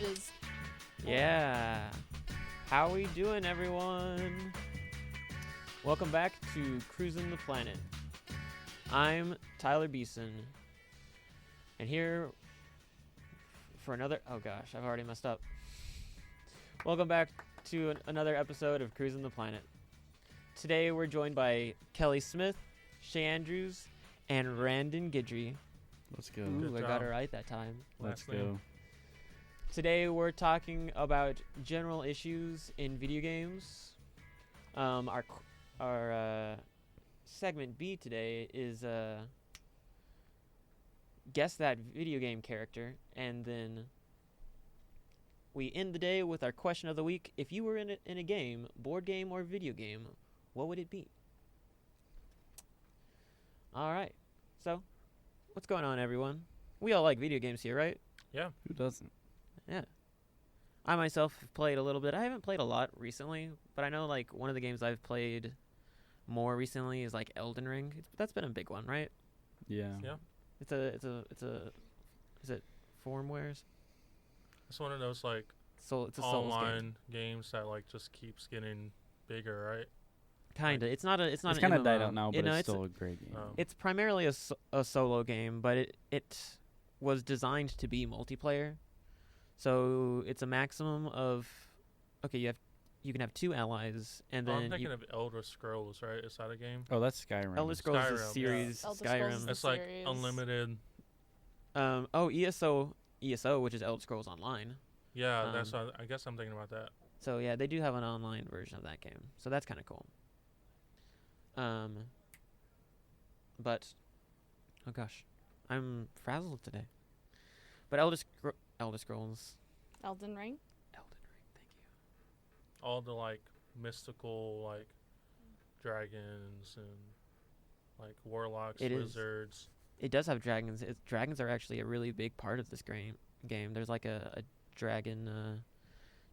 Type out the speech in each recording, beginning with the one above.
is. Yeah. How we doing, everyone? Welcome back to Cruising the Planet. I'm Tyler Beeson, and here for another. Oh gosh, I've already messed up. Welcome back to another episode of Cruising the Planet. Today we're joined by Kelly Smith, Shay Andrews, and Randon Guidry. Let's go. Ooh, I Good got it job. right that time. Let's Last name. go. Today we're talking about general issues in video games. Our segment B today is guess that video game character, and then we end the day with our question of the week. If you were in a game, board game or video game, what would it be? All right. So, what's going on, everyone? We all like video games here, right? Who doesn't? Yeah. I myself have played a little bit. I haven't played a lot recently, but I know like one of the games I've played more recently is like Elden Ring. That's been a big one, right? Yeah. Yeah. Is it Formwares? It's one of those like So it's a Souls game. online games that like just keeps getting bigger, right? Kinda. It's not It's an kind of MMO. died out now, You but know, it's still a great game. it's primarily a solo game, but it was designed to be multiplayer. So it's a maximum of you can have 2 allies, and Oh, I'm then thinking of Elder Scrolls, right? Is that a game? Oh, that's Skyrim. Elder Scrolls is a Skyrim, yeah. series. Elder Scrolls is Skyrim. the It's like series. unlimited. ESO, which is Elder Scrolls Online. Yeah, that's Um, what I guess I'm thinking about that. So yeah, they do have an online version of that game. So that's kind of cool. But oh gosh, I'm frazzled today. But Elder Scrolls, Elden Ring. Elden Ring. Thank you. All the like mystical like dragons and like warlocks, It is. wizards. It does have dragons. Dragons are actually a really big part of this game. There's like a dragon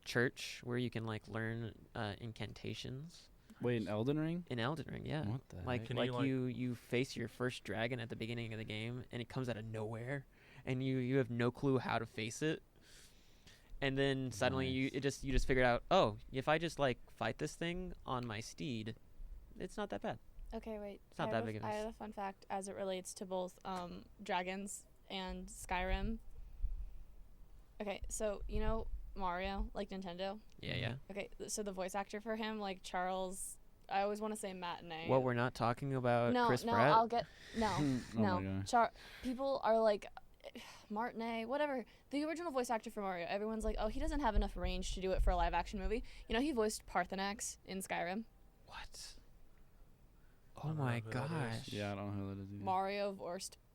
church where you can like learn incantations Wait, in Elden Ring? in Elden Ring. Yeah. What the Like heck? Can like you, like- you face your first dragon at the beginning of the game, and it comes out of nowhere, and you have no clue how to face it, and then suddenly you Nice. just figured out, oh, if I just like fight this thing on my steed, it's not that bad. Okay, wait. It's not I that have big of I a have a fun fact as it relates to both dragons and Skyrim. Okay, so you know Mario, like Nintendo. Yeah. Okay, so the voice actor for him, like Charles, I always want to say Matinee. Well, we're not talking about no, Chris no, Pratt. I'll get no, Oh no. my gosh. People are like Martinet, whatever. The original voice actor for Mario, everyone's like, oh, he doesn't have enough range to do it for a live action movie. You know, he voiced Parthenax in Skyrim. What? I Oh don't know my who that is. gosh. Yeah, I don't know who that is either. Mario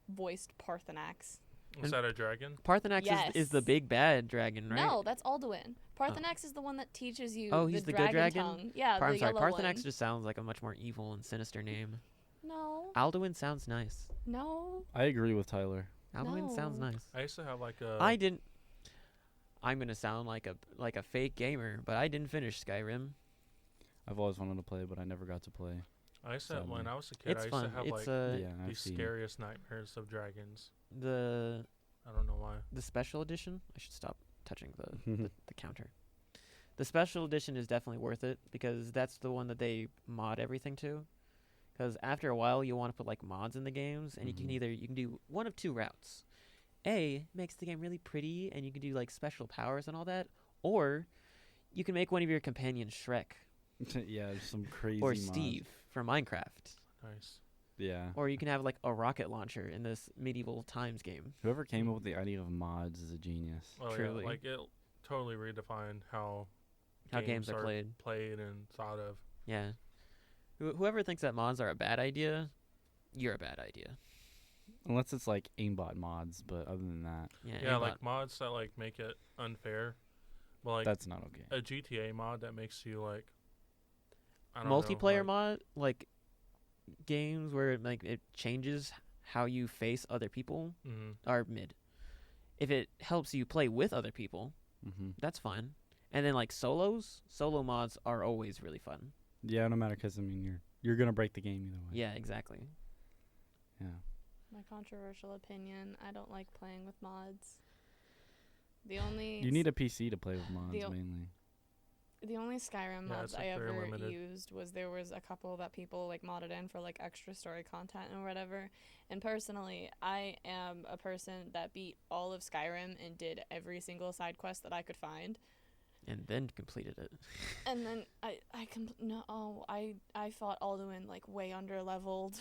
voiced Parthenax. Is that a dragon? Parthenax is the Yes. big bad dragon, right? No, that's Alduin. Parthenax is the one that teaches you Oh, he's the good dragon? tongue. Yeah, I'm the sorry. yellow Parthenax one. just sounds like a much more evil and sinister name. No, Alduin sounds nice. no. I agree with Tyler. Alduin sounds No. nice. I used to have like a. I didn't. I'm gonna sound like a fake gamer, but I didn't finish Skyrim. I've always wanted to play, but I never got to play. I used to when Sadly. I was a kid. It's I used fun. to have It's like Yeah, I've the seen. scariest nightmares of dragons. the I don't know why. the special edition. I should stop touching the counter. The special edition is definitely worth it because that's the one that they mod everything to. Because after a while, you want to put like mods in the games, and Mhm. you can do one of 2 routes. A makes the game really pretty, and you can do like special powers and all that, or you can make one of your companions Shrek Yeah, just some crazy or mods. Steve from Minecraft, Nice. Yeah. or you can have like a rocket launcher in this medieval times game. Whoever came up with the idea of mods is a genius. Well, Truly. yeah, like it totally redefined how Games are played. and thought of. Yeah. Whoever thinks that mods are a bad idea, you're a bad idea. Unless it's like aimbot mods, but other than that, Yeah. Yeah, aimbot. like mods that like make it unfair. But like that's not okay. a GTA mod that makes you like I don't know, multiplayer like, mod, like games where it changes how you face other people mhm. are mid. If it helps you play with other people, Mm-hmm. that's fine. And then like solo mods are always really fun. Yeah, no matter, because I mean, you're gonna break the game either way. Yeah, exactly. Yeah. My controversial opinion, I don't like playing with mods. The only You need a PC to play with mods The o- mainly. the only Skyrim Yeah, mods it's, I like, very ever limited. used was there was a couple that people like modded in for like extra story content or whatever. And personally, I am a person that beat all of Skyrim and did every single side quest that I could find. And then completed it. And then I fought Alduin like way under leveled.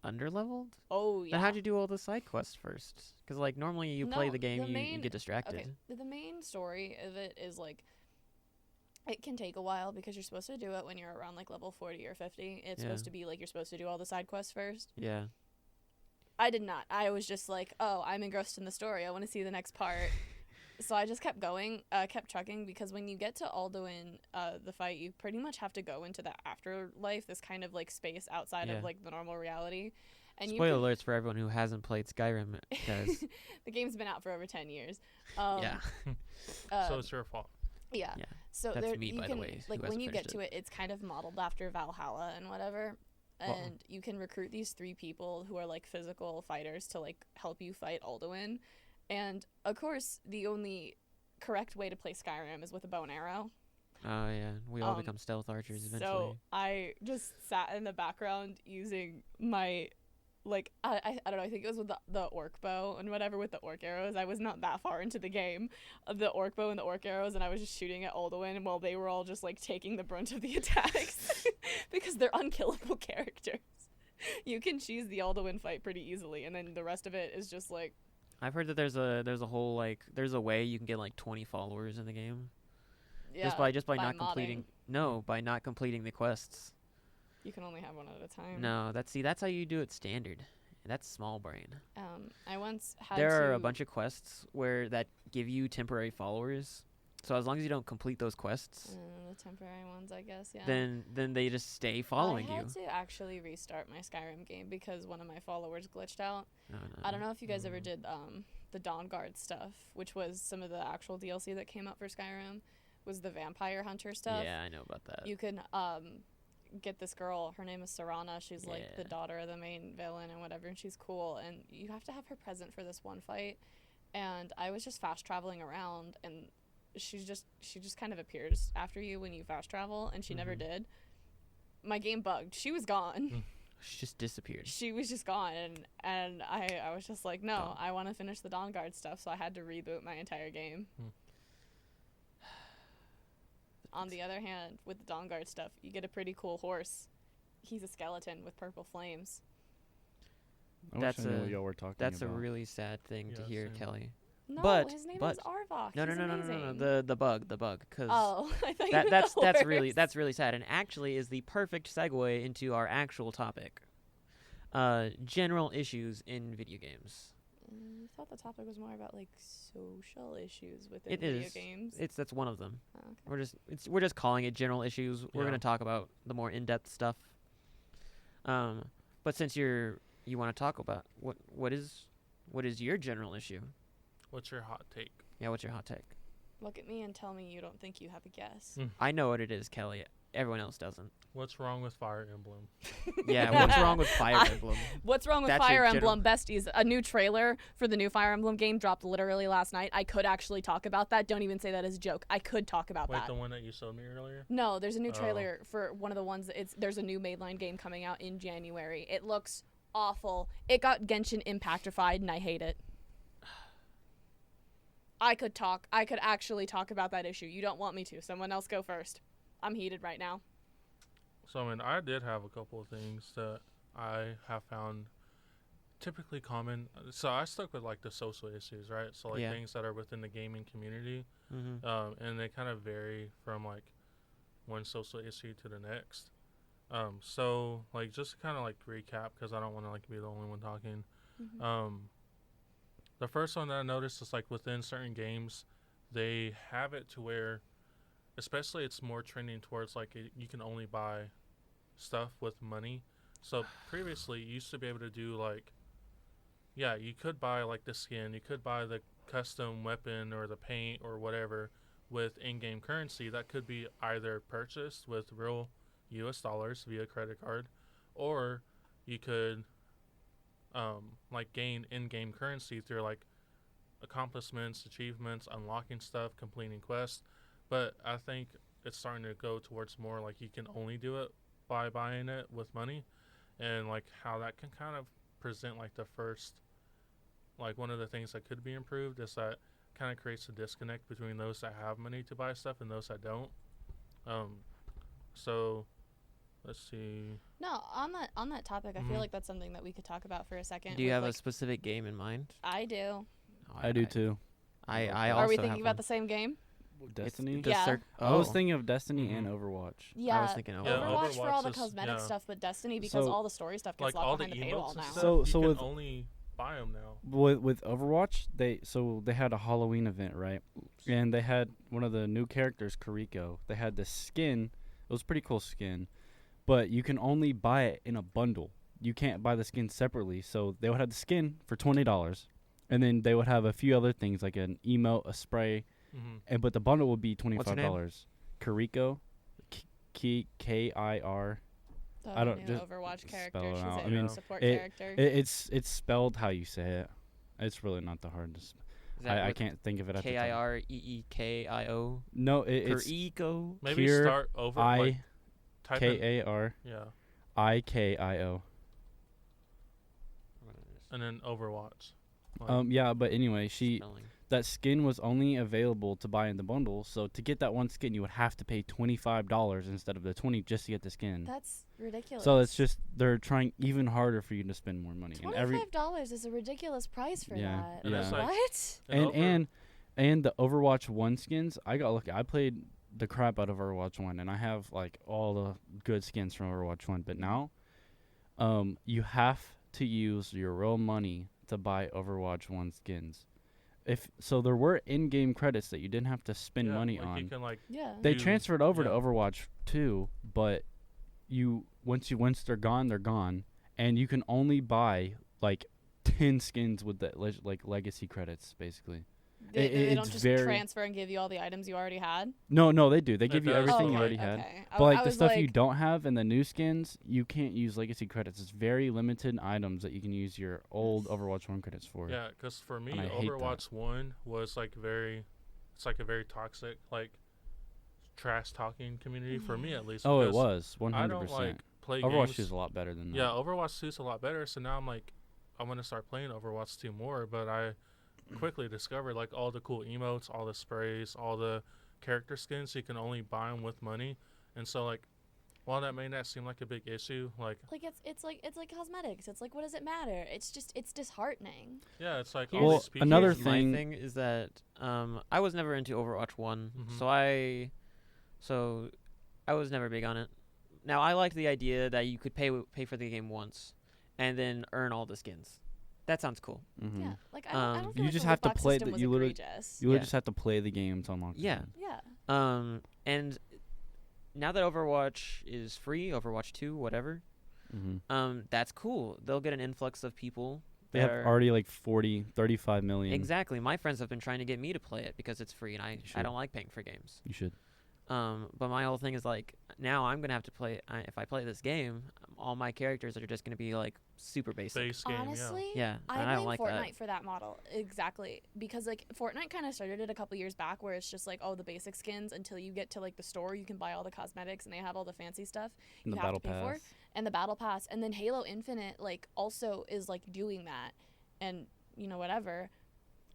Underleveled? Oh yeah. Then how'd you do all the side quests first? Because like normally you play No, the game, the you main- get distracted. Okay, the main story of it is like it can take a while because you're supposed to do it when you're around like level 40 or 50. It's Yeah. supposed to be like you're supposed to do all the side quests first. Yeah. I did not. I was just like, oh, I'm engrossed in the story. I want to see the next part. So I just kept going, kept trucking, because when you get to Alduin, the fight, you pretty much have to go into the afterlife, this kind of like space outside Yeah. of like the normal reality. And Spoiler alerts for everyone who hasn't played Skyrim, because the game's been out for over 10 years. yeah, So it's your fault. Yeah. Yeah. So That's there, me, you by the can, way, who like when hasn't you get finished to it, it's kind of modeled after Valhalla and whatever. Well- And you can recruit these 3 people who are like physical fighters to like help you fight Alduin. And of course, the only correct way to play Skyrim is with a bow and arrow. oh yeah, we all Um, become stealth archers eventually. So I just sat in the background using my, like, I don't know, I think it was with the orc bow and whatever with the orc arrows. I was not that far into the game of the orc bow and the orc arrows, and I was just shooting at Alduin while they were all just, like, taking the brunt of the attacks because they're unkillable characters. You can cheese the Alduin fight pretty easily, and then the rest of it is just, like, I've heard that there's a whole like there's a way you can get like 20 followers in the game yeah, just by by not modding. completing by not completing the quests. You can only have one at a time. No, that's how you do it standard. That's small brain. I once had There are a to- bunch of quests that give you temporary followers. So as long as you don't complete those quests, the temporary ones, I guess, yeah. then they just stay following I you. had to actually restart my Skyrim game because one of my followers glitched out. No, I don't know if you guys ever Mm. did the Dawn Guard stuff, which was some of the actual DLC that came out for Skyrim, was the Vampire Hunter stuff. Yeah, I know about that. You can get this girl, her name is Serana, she's like the Yeah. daughter of the main villain and whatever, and she's cool, and you have to have her present for this one fight. And I was just fast traveling around, and she just kind of appears after you when you fast travel, and she never Mhm. did. My game bugged. She was gone. She just disappeared. She was just gone, and I was just like, no, Dumb. I want to finish the Dawn Guard stuff, so I had to reboot my entire game. On the other hand, with the Dawn Guard stuff, you get a pretty cool horse. He's a skeleton with purple flames. I wish That's I knew a- what y'all were talking That's a about. really sad thing to Yeah, hear, same. Kelly. No, But- his name but- is Arvok. No, He's no, amazing. the bug, because Oh, I thought you that, meant that's the that's really horse. that's really sad, and actually is the perfect segue into our actual topic. General issues in video games. I thought the topic was more about like social issues within It video is. games. That's one of them. Oh, okay. We're just calling it general issues. We're Yeah. gonna talk about the more in-depth stuff. But since you want to talk about what is your general issue? What's your hot take? Yeah, what's your hot take? Look at me and tell me you don't think you have a guess. I know what it is, Kelly. Everyone else doesn't. What's wrong with Fire Emblem? Yeah, what's wrong with Fire Emblem? What's wrong with That's your Fire general- Emblem Besties? A new trailer for the new Fire Emblem game dropped literally last night. I could actually talk about that. Don't even say that as a joke. I could talk about Wait, that. the one that you showed me earlier? No, there's a new Oh. trailer for one of the ones. There's a new mainline game coming out in January. It looks awful. It got Genshin Impactified, and I hate it. I could actually talk about that issue. You don't want me to. Someone else go first. I'm heated right now. So, I mean, I did have a couple of things that I have found typically common. So, I stuck with, like, the social issues, right? So, like, Yeah. things that are within the gaming community. Mm-hmm. And they kind of vary from, like, one social issue to the next. So, like, just to kind of, like, recap, because I don't want to, like, be the only one talking. The first one that I noticed is, like, within certain games, they have it to where, especially it's more trending towards, like, you can only buy stuff with money. So previously you used to be able to do, like, yeah, you could buy, like, the skin, you could buy the custom weapon or the paint or whatever with in-game currency that could be either purchased with real US dollars via credit card, or you could like gain in-game currency through, like, accomplishments, achievements, unlocking stuff, completing quests. But I think it's starting to go towards more like you can only do it by buying it with money, and like how that can kind of present like the first, like one of the things that could be improved is that kind of creates a disconnect between those that have money to buy stuff and those that don't. So let's see. No, on that topic, I Mhm. feel like that's something that we could talk about for a second. Do you with, have a like, specific game in mind? I do. I do too. I Are also we have thinking about one. the same game? Destiny. the Yeah. I was oh. thinking of Destiny Mhm. and Overwatch. Yeah. I was thinking Yeah, Overwatch for all the Overwatch is- cosmetic yeah. stuff, but Destiny because So- all the story stuff gets Like locked all the behind the emotes paywall and now. stuff, So- you so can with- only buy them now. With Overwatch, they had a Halloween event, right? Oops. And they had one of the new characters, Kariko. They had this skin. It was a pretty cool skin, but you can only buy it in a bundle. You can't buy the skin separately. So they would have the skin for $20, and then they would have a few other things like an emote, a spray, Mm-hmm. but the bundle would be What's her name? $25. Kariko, K-I-R. The I don't- new just Overwatch spell character. it She's out. a I mean, support it- character. It's spelled how you say it. It's really not the hardest. Is that I with can't think of it at the top. Kireekio? No, it's Kariko? Maybe Kier start over. Like, type in, I-K-A-R. yeah, I-K-I-O. and then Overwatch. Like, Yeah, but anyway, Spelling. that skin was only available to buy in the bundle. So to get that one skin, you would have to pay $25 instead of the 20 just to get the skin. That's ridiculous. So it's just they're trying even harder for you to spend more money. And every $25 is a ridiculous price for Yeah, that. And it's like- What? and the Overwatch 1 skins, I got lucky. I played the crap out of Overwatch 1 and I have like all the good skins from Overwatch 1, but now you have to use your real money to buy Overwatch 1 skins. There were in-game credits that you didn't have to spend yeah, money like on. You can like Yeah. They do- transferred over to yeah. Overwatch 2, but once they're gone, they're gone, and you can only buy like 10 skins with the legacy credits basically. They don't it's just very- transfer and give you all the items you already had. No, they do. They It give you does, everything but, you like- already had. Okay. But like I the was stuff you don't have and the new skins, you can't use legacy credits. It's very limited items that you can use your old Overwatch 1 credits for. Yeah, because for me, And I hate that. Overwatch 1 was like it's like a very toxic, like trash talking community for me at least. Oh, it because was I 100%. don't like play Overwatch games. 2 is a lot better than that. Yeah, Overwatch 2 is a lot better. So now I'm like, I want to start playing Overwatch 2 more, but I quickly discovered like all the cool emotes, all the sprays, all the character skins. You can only buy them with money, and so like, while that may not seem like a big issue, like Like it's like cosmetics. It's like, what does it matter? It's disheartening. yeah, it's like Here's- all Well, these people. another Here's my thing- thing is that I was never into Overwatch 1, Mhm. so I was never big on it. Now I liked the idea that you could pay for the game once and then earn all the skins. That sounds cool. Mhm. Yeah. Like I don't feel You like just the have to loot box play system that was you literally- egregious. You would Yeah. just have to play the game to unlock the Yeah. skins. Yeah. And now that Overwatch is free, Overwatch 2, whatever, that's cool. They'll get an influx of people. They that have are- already like 35 million. Exactly. My friends have been trying to get me to play it because it's free, and I should. don't like paying for games. You should. But my whole thing is like, now I'm gonna have to play. If I play this game, all my characters are just gonna be like super basic. base game. Honestly, Yeah, and I I don't blame like Fortnite that. for that model. Exactly. Because like Fortnite kind of started it a couple years back where it's just like, oh, the basic skins until you get to like the store, you can buy all the cosmetics and they have all the fancy stuff And you the have battle to pay for. pass. And the battle pass. And then Halo Infinite like also is like doing that. And you know, whatever.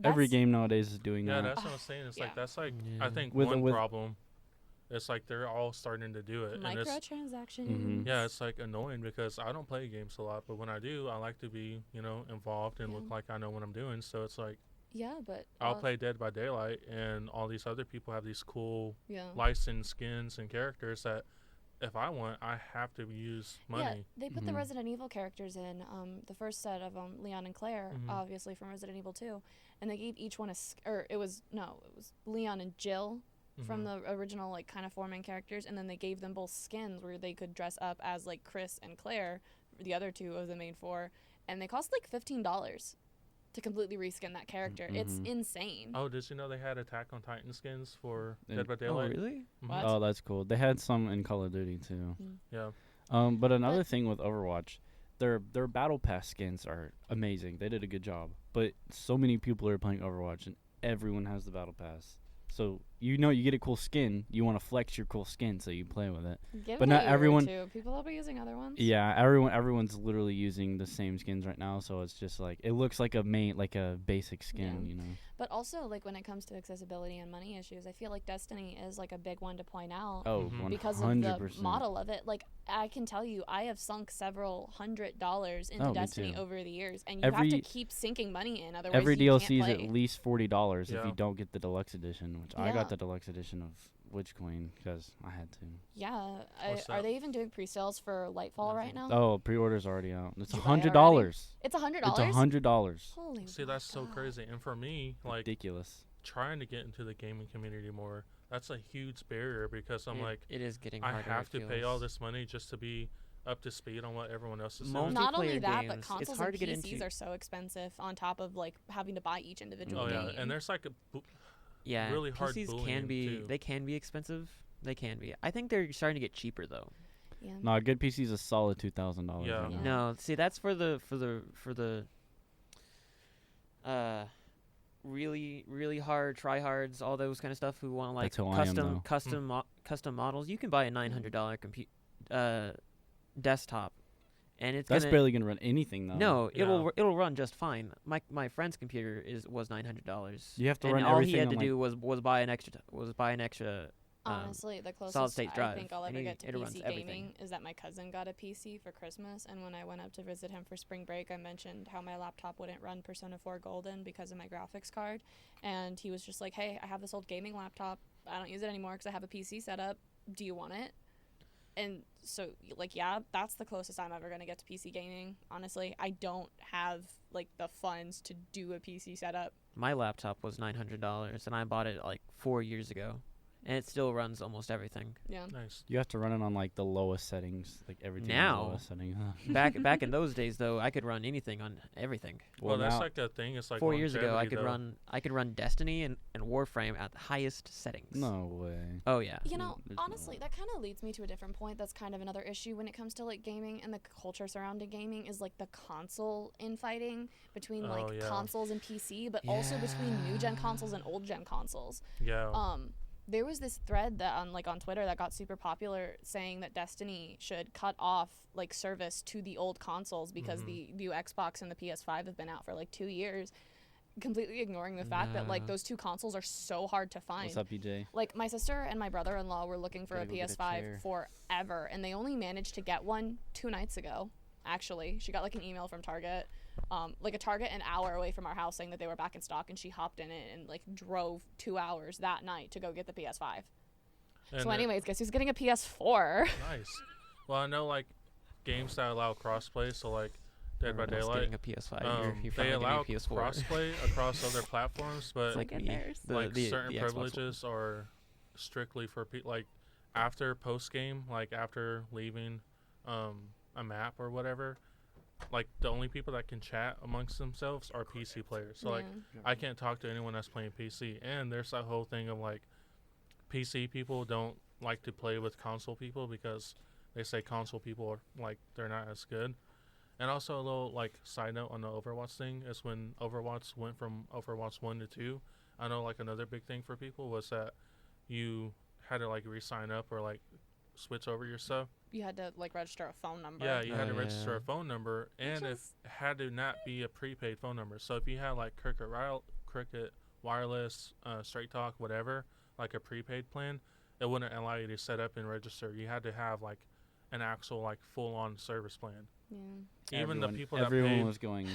Every That's- game nowadays is doing Yeah, that. that's what I'm saying. It's Yeah. like that's like Yeah. I think With- one with- problem. It's like they're all starting to do it, and it's Microtransactions. Mhm. yeah, it's like annoying because I don't play games a lot, but when I do, I like to be involved and look Yeah. like I know what I'm doing. So it's like Yeah, but I'll uh, play Dead by Daylight, and all these other people have these cool Yeah. licensed skins and characters that if I want, I have to use Yeah, money. they put the Mhm. Resident Evil characters in the first set of Leon and Claire, Mhm. obviously from Resident Evil 2, and they gave each one it was Leon and Jill from Mhm. the original like kind of four main characters, and then they gave them both skins where they could dress up as like Chris and Claire, the other two of the main four, and they cost like $15 to completely reskin that character. It's Mhm. insane. Oh, did you know they had Attack on Titan skins for And- Dead by Oh, Daylight? really? Mhm. What? Oh, that's cool. They had some in Call of Duty too. Yeah. But another But- thing with Overwatch, their battle pass skins are amazing. They did a good job. But so many people are playing Overwatch, and everyone has the battle pass. So you get a cool skin, you want to flex your cool skin, so you play with it. Give But it not a year or everyone- two. People will be using other ones. Yeah, everyone's literally using the same skins right now, so it's just like it looks like a basic skin, Yeah. you know. But also, like, when it comes to accessibility and money issues, I feel like Destiny is, like, a big one to point out. Oh, Mhm. Because of 100%. the model of it. Like, I can tell you, I have sunk several $100 into Oh, me Destiny too. over the years, and you have to Every- keep sinking money in, otherwise Every you DLC can't is play. at least $40 if Yeah. you don't get the deluxe edition, which I Yeah. got the deluxe edition of Witch Queen because I had to. Yeah. What's Are that? they even doing pre-sales for Lightfall right now? Oh, pre-order's already out. It's Did you buy it $100. It's $100. It's $100. Holy. See, that's so God. crazy. And for me, like Ridiculous. trying to get into the gaming community more, that's a huge barrier because I'm like, it is getting I harder. have it to pay all feels. this money just to be up to speed on what everyone else is Multi- doing. Not only multiplayer that, but games, it's consoles hard and to get PCs into. are so expensive on top of, like, having to buy each individual Oh game. yeah, and there's like Yeah, really hard PCs bullying, can be too. they can be expensive. They can be. I think they're starting to get cheaper though. Yeah. No, a good PC is a solid $2,000. Yeah. right now. Yeah. No, see that's for the really hard tryhards, all those kind of stuff who want like That's who I am, though. custom models. You can buy a $900 desktop, and it's That's gonna, barely gonna run anything though. no, Yeah. it'll run just fine. My friend's computer was $900. You have to and run all he everything had on, to like- do was buy an extra. Honestly, the closest solid-state I drive, think I'll and ever it- get to it runs PC everything. gaming is that my cousin got a PC for Christmas, and when I went up to visit him for spring break, I mentioned how my laptop wouldn't run Persona 4 Golden because of my graphics card, and he was just like, "Hey, I have this old gaming laptop. I don't use it anymore because I have a PC set up. Do you want it?" And so, like, yeah, that's the closest I'm ever gonna get to PC gaming. Honestly, I don't have like the funds to do a PC setup. My laptop was $900, and I bought it like 4 years ago, and it still runs almost everything. Yeah. nice. You have to run it on like the lowest settings, like everything. on Now- the lowest setting. back in those days though, I could run anything on everything. Well, that's now- like a thing. It's like 4 years ago, I longevity, could though. run Destiny and Warframe at the highest settings. No way. Oh yeah. You know, There's no honestly, way. that kind of leads me to a different point. That's kind of another issue when it comes to like gaming and the culture surrounding gaming is like the console infighting between Oh, like yeah. consoles and PC, but also between new gen consoles and old gen consoles. Yeah. There was this thread that on Twitter that got super popular saying that Destiny should cut off like service to the old consoles because the new Xbox and the PS5 have been out for like 2 years, completely ignoring the fact that like Nah. those two consoles are so hard to find. What's up, EJ? Like my sister and my brother-in-law were looking for a Gotta go get a PS5 chair. forever, and they only managed to get one 2 nights ago. Actually, she got like an email from Target, like a Target an hour away from our house saying that they were back in stock, and she hopped in it and like drove 2 hours that night to go get the PS5. And So, it- anyways, guess who's getting a PS4? nice. Well, I know like games that allow crossplay, so like Dead by Everyone else Daylight. getting a PS5. You're They finally allow getting a PS4. crossplay across other platforms, but It's like Look at me. theirs. like certain the Xbox One. privileges are strictly for like after post game, like after leaving a map or whatever. Like the only people that can chat amongst themselves are PC players. So like Yeah. I can't talk to anyone that's playing PC. And there's that whole thing of like PC people don't like to play with console people because they say console people are like they're not as good. And also a little like side note on the Overwatch thing is when Overwatch went from Overwatch 1 to 2, I know like another big thing for people was that you had to like re-sign up or like switch over your stuff. You had to like register a phone number. Yeah, you had to Oh, register yeah. a phone number, and Which if is- it had to not be a prepaid phone number. So if you had like Cricket Wireless, Straight Talk, whatever, like a prepaid plan, it wouldn't allow you to set up and register. You had to have like an actual like full-on service plan. Yeah. Even the Everyone- people that everyone paid, was going.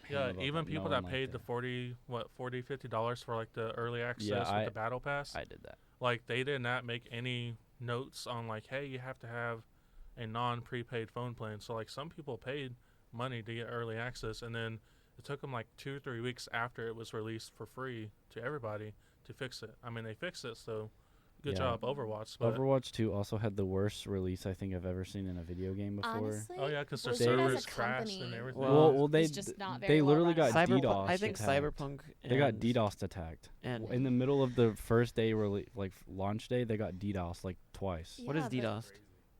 yeah, ham about even that. people No that one paid liked the $40 for like the early access Yeah, with the battle pass, it. I did that. like they did not make any notes on like, hey, you have to have a non-prepaid phone plan. So like some people paid money to get early access, and then it took them like 2 or 3 weeks after it was released for free to everybody to fix it. I mean, they fixed it, so good Yeah. job, Overwatch. But Overwatch 2 also had the worst release I think I've ever seen in a video game before. Honestly, oh yeah, because their Blizzard as a servers crashed and company everything. Well, they is just not they very well literally run. got Cyberpunk. DDoS. I think attacked. Cyberpunk. They got and- DDoS attacked. And In the middle of the first day, like launch day, they got DDoS like twice. what is Yeah, but DDoS?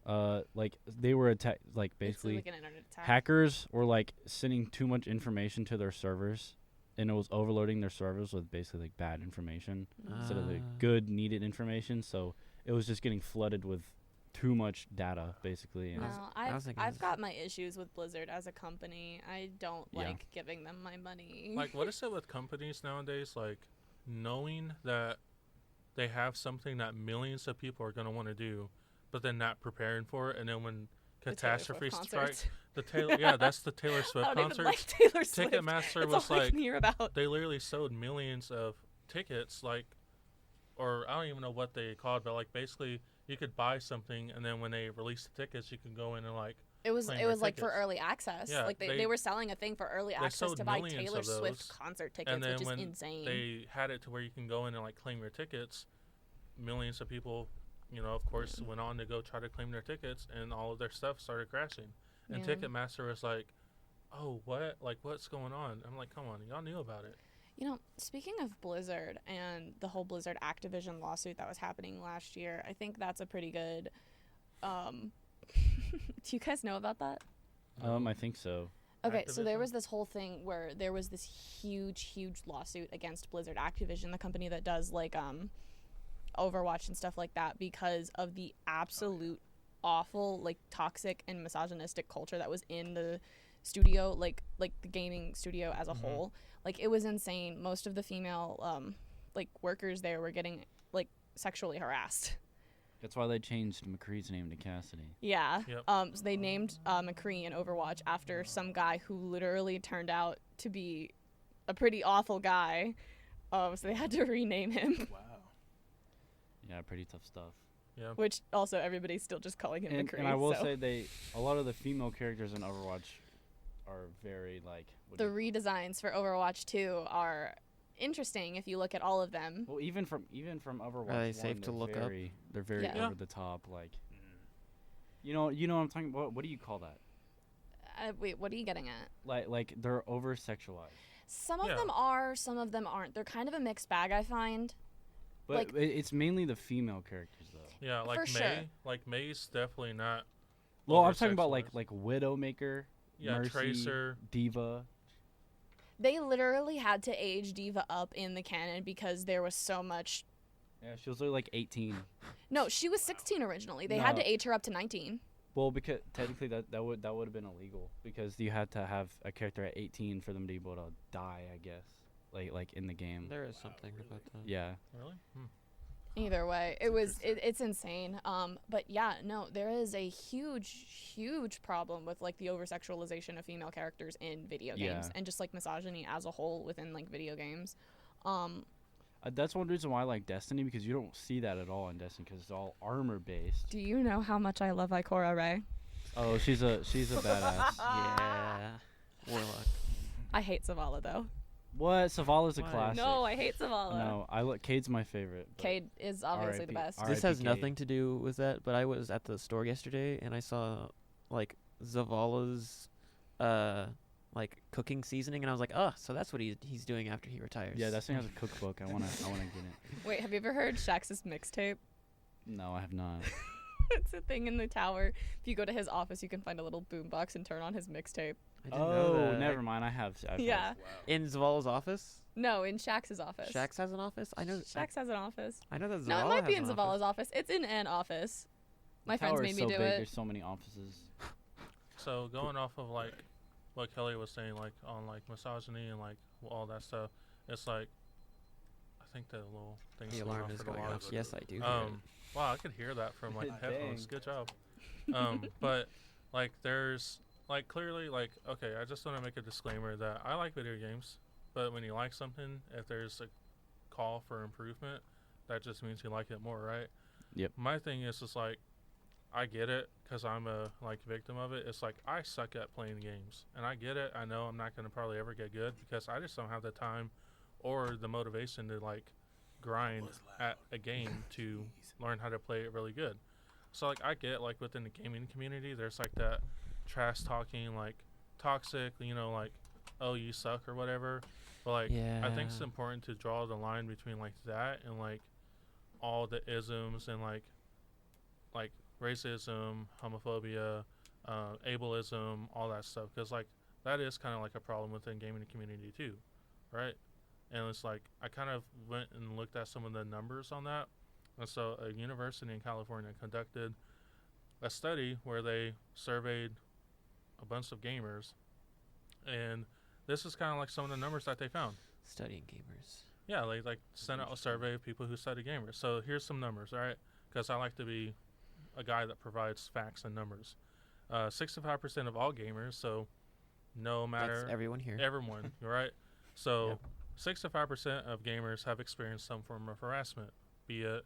like they were like It's basically like an internet attack. hackers were like sending too much information to their servers, and it was overloading their servers with basically like bad information instead of the good needed information. So it was just getting flooded with too much data basically. And No, I was thinking I've this- got my issues with Blizzard as a company. I don't Yeah. like giving them my money. Like, what is it with companies nowadays? Like, knowing that they have something that millions of people are going to want to do, but then not preparing for it, and then when The Taylor catastrophe Swift strikes, concert. the Taylor, yeah, that's the Taylor Swift I don't concert. even like Taylor Swift. Ticketmaster That's was all I like, can hear about. they literally sold millions of tickets, like, or I don't even know what they called, but like basically you could buy something, and then when they release the tickets, you can go in and like It was claim it your was like for tickets. early access. Yeah, like they they- were selling a thing for early access sold to buy millions Taylor of Swift those, concert tickets, and then which is when insane. they had it to where you can go in and like claim your tickets. Millions of people, you know, of course, went on to go try to claim their tickets, and all of their stuff started crashing. And Yeah. Ticketmaster was like, "Oh, what? Like, what's going on?" I'm like, "Come on, y'all knew about it." You know, speaking of Blizzard and the whole Blizzard Activision lawsuit that was happening last year, I think that's a pretty good. Do you guys know about that? I think so. Okay, so there Activision? was this whole thing where there was this huge lawsuit against Blizzard Activision, the company that does like Overwatch and stuff like that, because of the absolute awful, like toxic and misogynistic culture that was in the studio, like the gaming studio as a Mhm. whole. Like it was insane. Most of the female like workers there were getting like sexually harassed. That's why they changed McCree's name to Cassidy. Yeah. Yep. So they named McCree in Overwatch after some guy who literally turned out to be a pretty awful guy. So they had to rename him, Wow. Yeah, pretty tough stuff. Yeah. which also everybody's still just calling him And, McCree. and I will so. say a lot of the female characters in Overwatch are very like The redesigns for Overwatch 2 are interesting if you look at all of them. well, even from Overwatch. Are they 1, safe to they're look up? very, They're very Yeah. over the top. Like, you know what I'm talking about. What do you call that? Wait, what are you getting at? Like they're over sexualized. Some of Yeah. them are, some of them aren't. They're kind of a mixed bag, I find. But Like- it's mainly the female characters though. Yeah, like For May. sure. Like May's definitely not. Well, I'm talking about over-sexualized. like Widowmaker, Yeah, Mercy, Tracer. Diva. They literally had to age Diva up in the canon because there was so much. Yeah, she was only like 18. No, she was 16 originally. They had No. to age her up to 19. Well, because technically that would have been illegal because you had to have a character at 18 for them to be able to die, I guess. Like in the game. There is something about that. Yeah. Really? Hmm. Either way, it's insane. But yeah, no, there is a huge problem with like the over sexualization of female characters in video games Yeah. and just like misogyny as a whole within like video games. That's one reason why I like Destiny because you don't see that at all in Destiny because it's all armor based. Do you know how much I love Ikora Ray? Oh, she's a badass. Yeah. Warlock. I hate Zavala though. What? Savala's a Why? classic. No, I hate Zavala. No, I look. Cade's my favorite. but- Cade is obviously the R.I.P. best. R.I.P. This has Cade. nothing to do with that, but I was at the store yesterday and I saw like Zavala's like cooking seasoning and I was like, "Oh, so that's what he's doing after he retires." Yeah, that thing has a cookbook. I wanna get it. Wait, have you ever heard Shax's mixtape? No, I have not. It's a thing in the tower. If you go to his office, you can find a little boombox and turn on his mixtape. I didn't know Oh, that. never mind. I've Yeah. Wow. In Zavala's office? No, in Shax's office. Shax has an office? I know Shax has an office. I know that Zavala No, it might be has in an Zavala's office. office. It's in an office. My The friends tower made is me so do big, it. There's so many offices. So going off of like what Kelly was saying, like on like misogyny and like all that stuff, it's like I think the little thing's The going alarm off is for the going alarms. off. Yes, I do. hear it. Wow, I could hear that from like Dang. headphones. Good job. But like there's like clearly like okay, I just want to make a disclaimer that I like video games, but when you like something, if there's a call for improvement, that just means you like it more, right? Yep. My thing is just like I get it because I'm a like victim of it. It's like I suck at playing games, and I get it. I know I'm not gonna probably ever get good because I just don't have the time or the motivation to like grind at a game to learn how to play it really good. So like I get like within the gaming community, there's like that trash talking, like toxic, you know, like oh you suck or whatever. But like I think it's Yeah. important to draw the line between like that and like all the isms and like racism, homophobia, ableism, all that stuff. Because like that is kind of like a problem within gaming community too, right? And it's like I kind of went and looked at some of the numbers on that. And so a university in California conducted a study where they surveyed a bunch of gamers, and this is kind of like some of the numbers that they found. Studying gamers. Yeah, they like sent out a survey of people who study gamers. So here's some numbers, all right? Because I like to be a guy that provides facts and numbers. 65% of all gamers, so no matter That's everyone here. everyone, right? So 65% of gamers have experienced some form of harassment, be it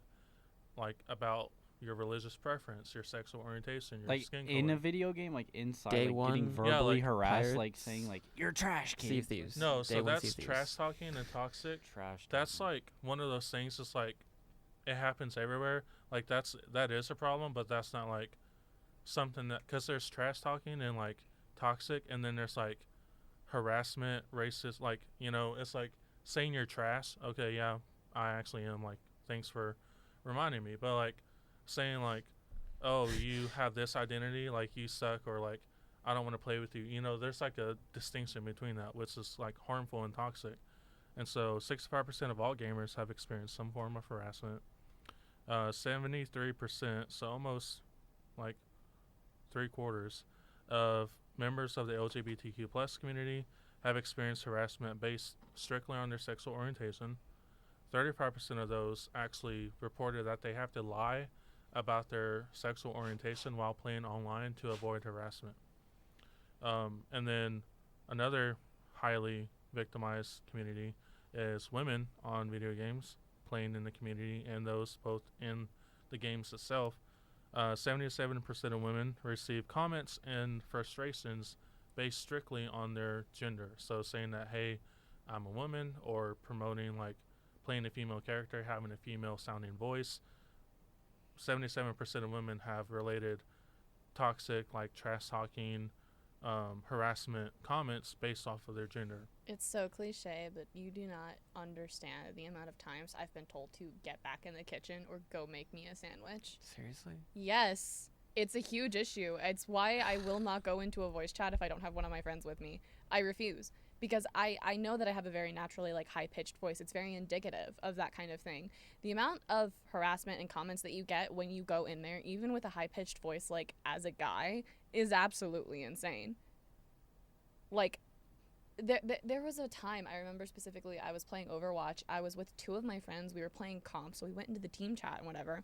like about your religious preference, your sexual orientation, your Like skin in color. a video game, like inside, Day like one. getting Yeah, verbally like harassed, like Pirates, saying like "you're trash, kid." Sea of Thieves. No, Day so one Sea that's of Thieves. trash talking and toxic. Trash. That's talking. like one of those things. It's like it happens everywhere. Like that is a problem, but that's not like something that, because there's trash talking and like toxic, and then there's like harassment, racist. Like, you know, it's like saying you're trash. Okay, yeah, I actually am. Like, thanks for reminding me. But like saying like, oh, you have this identity, like you suck, or like I don't want to play with you. You know, there's like a distinction between that, which is like harmful and toxic. And so 65% of all gamers have experienced some form of harassment. 73%, so almost like 3/4 of members of the LGBTQ plus community have experienced harassment based strictly on their sexual orientation. 35% of those actually reported that they have to lie about their sexual orientation while playing online to avoid harassment. And then another highly victimized community is women on video games playing in the community, and those both in the games itself. 77% of women receive comments and frustrations based strictly on their gender. So saying that, hey, I'm a woman, or promoting like playing a female character, having a female sounding voice. 77% of women have related toxic, like trash talking, harassment comments based off of their gender. It's so cliche, but you do not understand the amount of times I've been told to get back in the kitchen or go make me a sandwich. Seriously? Yes, it's a huge issue. It's why I will not go into a voice chat if I don't have one of my friends with me. I refuse. Because I know that I have a very naturally like high-pitched voice. It's very indicative of that kind of thing. The amount of harassment and comments that you get when you go in there, even with a high-pitched voice, like as a guy, is absolutely insane. Like, there was a time, I remember specifically, I was playing Overwatch. I was with two of my friends. We were playing comp, so we went into the team chat and whatever.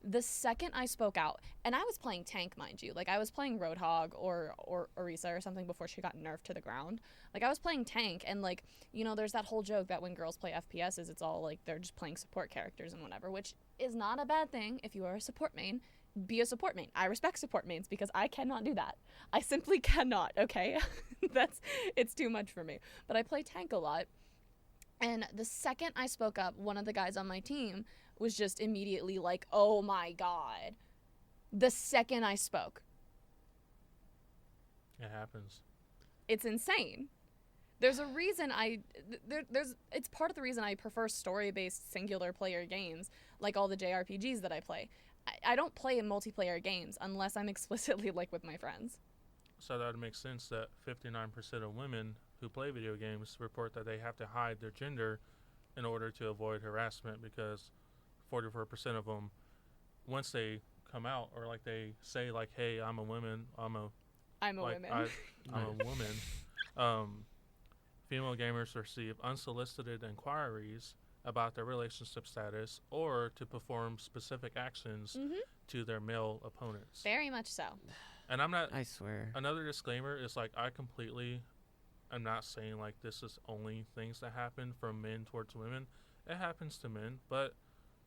The second I spoke out, and I was playing tank, mind you. Like, I was playing Roadhog or Orisa or something before she got nerfed to the ground. Like, I was playing tank, and, like, you know, there's that whole joke that when girls play FPSs, it's all, like, they're just playing support characters and whatever, which is not a bad thing if you are a support main. Be a support main. I respect support mains because I cannot do that. I simply cannot, okay? It's too much for me. But I play tank a lot, and the second I spoke up, one of the guys on my team was just immediately like, oh my god. The second I spoke. It happens. It's insane. There's a reason it's part of the reason I prefer story-based singular player games, like all the JRPGs that I play. I don't play in multiplayer games unless I'm explicitly like with my friends. So that would make sense that 59% of women who play video games report that they have to hide their gender in order to avoid harassment, because 44% of them, once they come out or like they say like, hey, I'm a woman, I'm a woman. I'm a woman. Female gamers receive unsolicited inquiries about their relationship status or to perform specific actions to their male opponents. Very much so. And I'm not. I swear. Another disclaimer is like I completely. I'm not saying like this is only things that happen from men towards women. It happens to men, but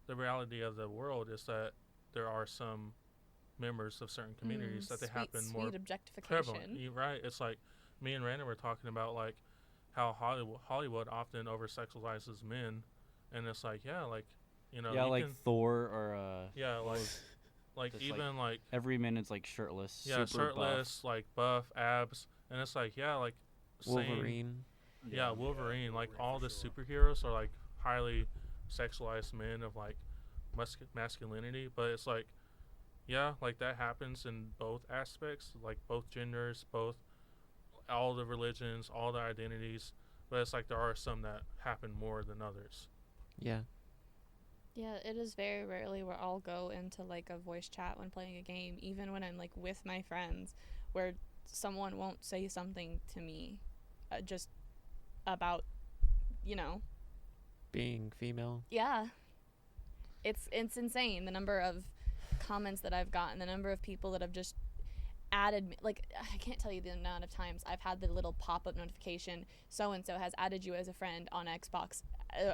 the reality of the world is that there are some members of certain communities that they happen more sweet objectification. prevalent. Right? It's like me and Randon were talking about like how Hollywood often over sexualizes men, and it's like like you know yeah, you like can, Thor or like just, even like every minute's like shirtless. yeah, super shirtless, like buff abs, and it's like like Wolverine. Wolverine. Like all the superheroes are like highly sexualized men of like masculinity, but it's like yeah, like that happens in both aspects, like both genders, both all the religions, all the identities. But it's like there are some that happen more than others. Yeah. Yeah, it is very rarely where I'll go into like a voice chat when playing a game, even when I'm like with my friends, where someone won't say something to me just about, you know, Being female. yeah. It's insane the number of comments that I've gotten, the number of people that have just added me. Like, I can't tell you the amount of times I've had the little pop-up notification, so and so has added you as a friend on Xbox,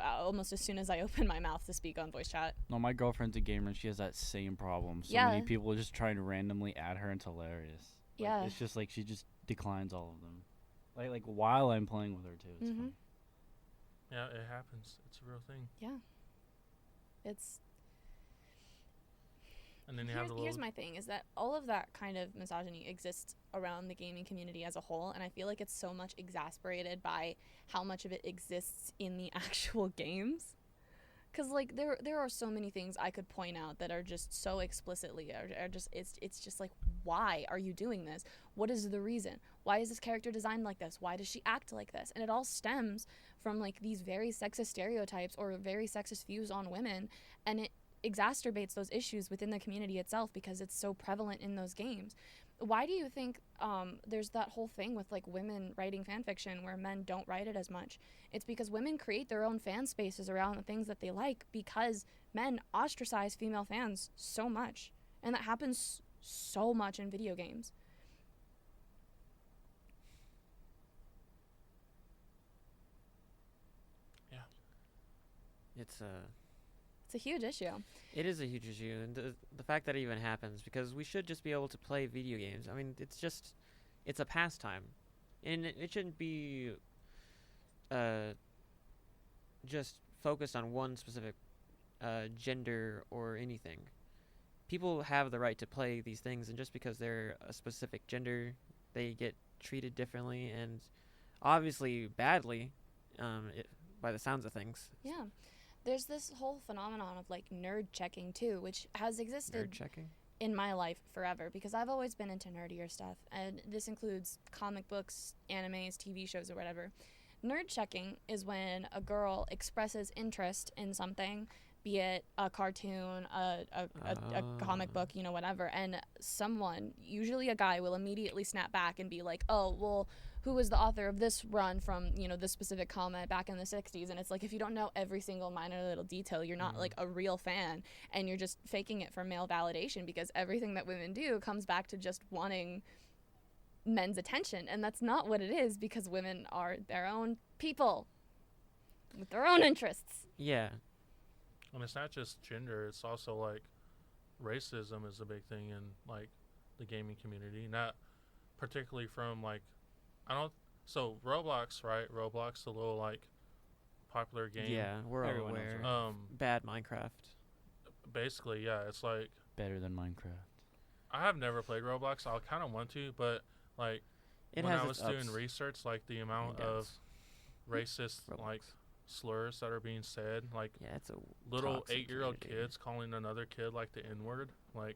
almost as soon as I open my mouth to speak on voice chat. No, my girlfriend's a gamer and she has that same problem. So Yeah. many people just trying to randomly add her, and it's hilarious. Like, Yeah. it's just like she just declines all of them. Like while I'm playing with her too. It's Mhm. fun. Yeah, it happens. It's a real thing. Yeah. It's And then you have the here's little. my thing is that all of that kind of misogyny exists around the gaming community as a whole, and I feel like it's so much exasperated by how much of it exists in the actual games. Because like there are so many things I could point out that are just so explicitly are just it's just like, why are you doing this? What is the reason? Why is this character designed like this? Why does she act like this? And it all stems from like these very sexist stereotypes or very sexist views on women, and it exacerbates those issues within the community itself because it's so prevalent in those games. Why do you think there's that whole thing with like women writing fan fiction where men don't write it as much? It's because women create their own fan spaces around the things that they like because men ostracize female fans so much, and that happens so much in video games. It's It's a huge issue. It is a huge issue, and the fact that it even happens, because we should just be able to play video games. I mean, it's a pastime, and it shouldn't be just focused on one specific gender or anything. People have the right to play these things, and just because they're a specific gender, they get treated differently, and obviously badly, by the sounds of things. Yeah. There's this whole phenomenon of like nerd checking too, which has existed Nerd checking. in my life forever because I've always been into nerdier stuff, and this includes comic books, animes, TV shows, or whatever. Nerd checking is when a girl expresses interest in something, be it a cartoon, a comic book, whatever, and someone, usually a guy, will immediately snap back and be like, oh, well, who was the author of this run from, this specific comic back in the 60s? And it's like, if you don't know every single minor little detail, you're not like a real fan, and you're just faking it for male validation, because everything that women do comes back to just wanting men's attention, and that's not what it is, because women are their own people with their own interests. Yeah. And it's not just gender, it's also like racism is a big thing in like the gaming community. Not particularly from like so Roblox, right? Roblox, the little like popular game. Yeah, we're all Everyone knows aware. Bad Minecraft. Basically, yeah, it's like Better than Minecraft. I have never played Roblox. I kind of want to, but like It when has I was its doing ups research, like the amount and of downs. racist Roblox. like slurs that are being said, like Yeah, it's a little toxic 8-year-old community. kids calling another kid like the N-word, like,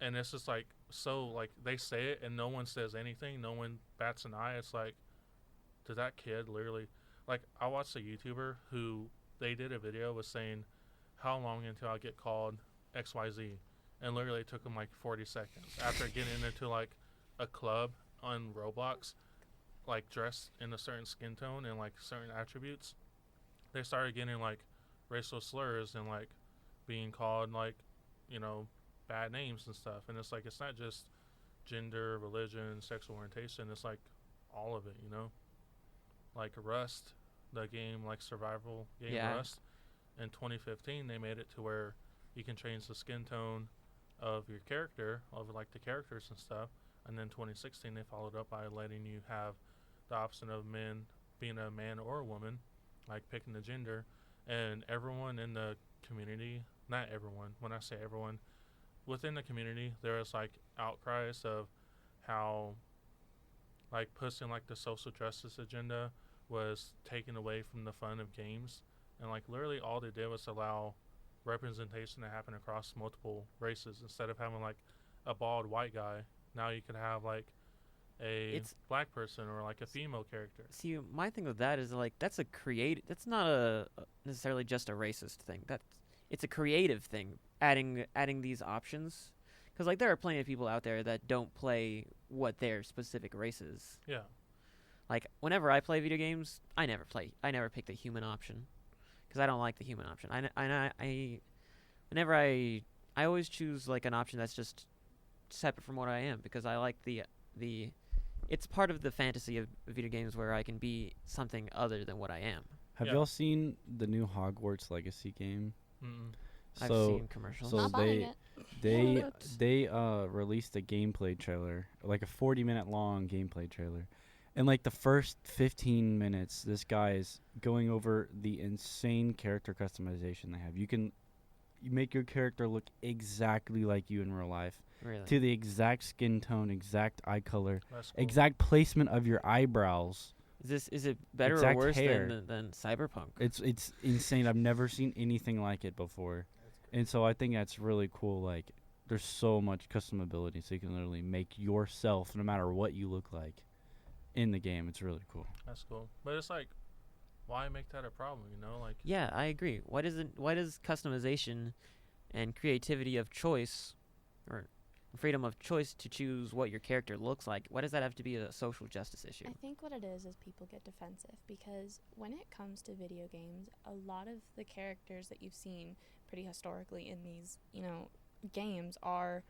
and it's just like so like they say it and no one says anything, no one bats an eye. It's like, did that kid literally, like, I watched a YouTuber who they did a video was saying how long until I get called XYZ, and literally it took him like 40 seconds after getting into like a club on Roblox, like dressed in a certain skin tone and like certain attributes. They started getting like racial slurs and like being called like, bad names and stuff. And it's like, it's not just gender, religion, sexual orientation. It's like all of it, like Rust, the game, like survival game. Yeah. Rust, in 2015 they made it to where you can change the skin tone of your character, of like the characters and stuff. And then 2016 they followed up by letting you have the option of men being a man or a woman, like picking the gender. And everyone in the community, not everyone, when I say everyone, within the community, there was like outcries of how like pushing like the social justice agenda was taken away from the fun of games. And like literally all they did was allow representation that happen across multiple races. Instead of having like a bald white guy, now you could have like a It's- black person or like a female character. See, my thing with that is like that's a creative. That's not a necessarily just a racist thing. It's a creative thing. Adding these options, because like there are plenty of people out there that don't play what their specific race is. Yeah. Like whenever I play video games, I never pick the human option, because I don't like the human option. Whenever I always choose like an option that's just separate from what I am, because I like the it's part of the fantasy of video games where I can be something other than what I am. Have Yeah. y'all seen the new Hogwarts Legacy game? Mm-mm. I've So- seen commercials. so Not buying they- it. They What? they released a gameplay trailer, like a 40-minute long gameplay trailer. And like the first 15 minutes, this guy is going over the insane character customization they have. You make your character look exactly like you in real life, Really? to the exact skin tone, exact eye color, That's cool. exact placement of your eyebrows. Is it better or exact worse hair. than Cyberpunk? It's insane. I've never seen anything like it before. And so I think that's really cool. Like, there's so much customability, so you can literally make yourself, no matter what you look like, in the game. It's really cool. That's cool. But it's like, why make that a problem? You know, like Yeah, I agree. Why does customization and creativity of choice, or freedom of choice to choose what your character looks like, why does that have to be a social justice issue? I think what it is people get defensive because when it comes to video games, a lot of the characters that you've seen pretty historically in these, games are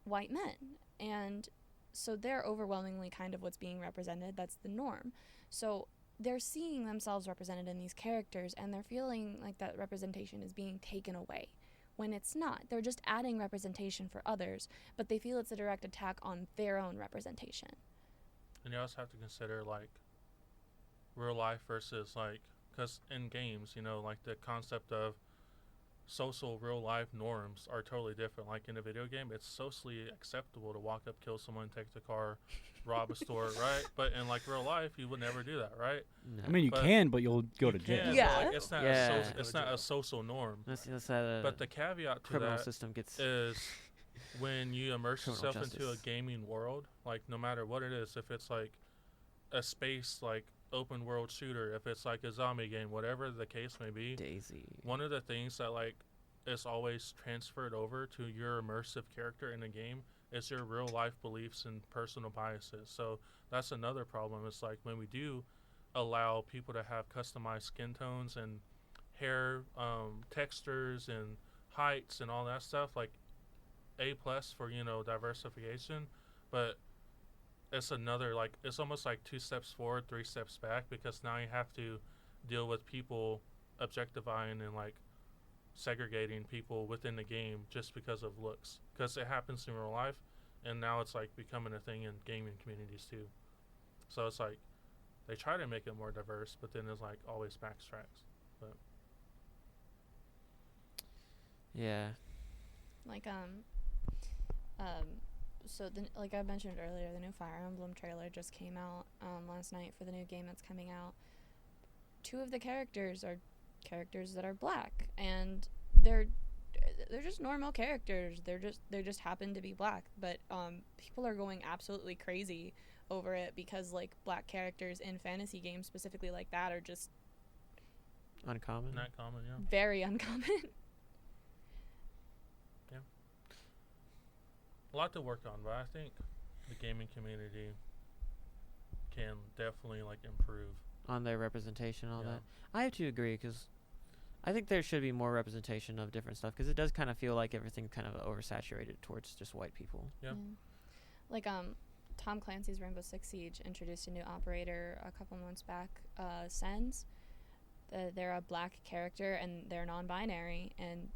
white men. And so they're overwhelmingly kind of what's being represented. That's the norm. So they're seeing themselves represented in these characters and they're feeling like that representation is being taken away. When it's not. They're just adding representation for others, but they feel it's a direct attack on their own representation. and you also have to consider like real life versus like, because in games, you know, like the concept of social real life norms are totally different. Like in a video game, it's socially acceptable to walk up, kill someone, take the car, rob a store, right? But in like real life, you would never do that, right? No. I mean, you But can, but you'll go You to jail. can, but, Yeah. like, it's not Yeah. it's not a social norm. that's how But the caveat to criminal that system gets. is when you immerse Criminal yourself into a justice. gaming world, like no matter what it is, if it's like a space like open world shooter, if it's like a zombie game, whatever the case may be, Daisy. one of the things that like is always transferred over to your immersive character in a game is your real life beliefs and personal biases. So that's another problem. It's like when we do allow people to have customized skin tones and hair textures and heights and all that stuff, like A plus for, you know, diversification, but it's another, like, it's almost like 2 steps forward, 3 steps back, because now you have to deal with people objectifying and like segregating people within the game just because of looks, because it happens in real life, and now it's like becoming a thing in gaming communities too. So it's like they try to make it more diverse, but then it's like always backtracks. Yeah. Like so like I mentioned earlier, the new Fire Emblem trailer just came out last night for the new game that's coming out. 2 of the characters are characters that are black, and they're just normal characters. They just happen to be black, but people are going absolutely crazy over it because like black characters in fantasy games specifically like that are just Uncommon. Not common, yeah. very uncommon. A lot to work on, but I think the gaming community can definitely like improve. On their representation and all Yeah. that. I have to agree, because I think there should be more representation of different stuff, because it does kind of feel like everything's kind of oversaturated towards just white people. Yeah. Like Tom Clancy's Rainbow Six Siege introduced a new operator a couple months back, Sens. They're a black character and they're non-binary, and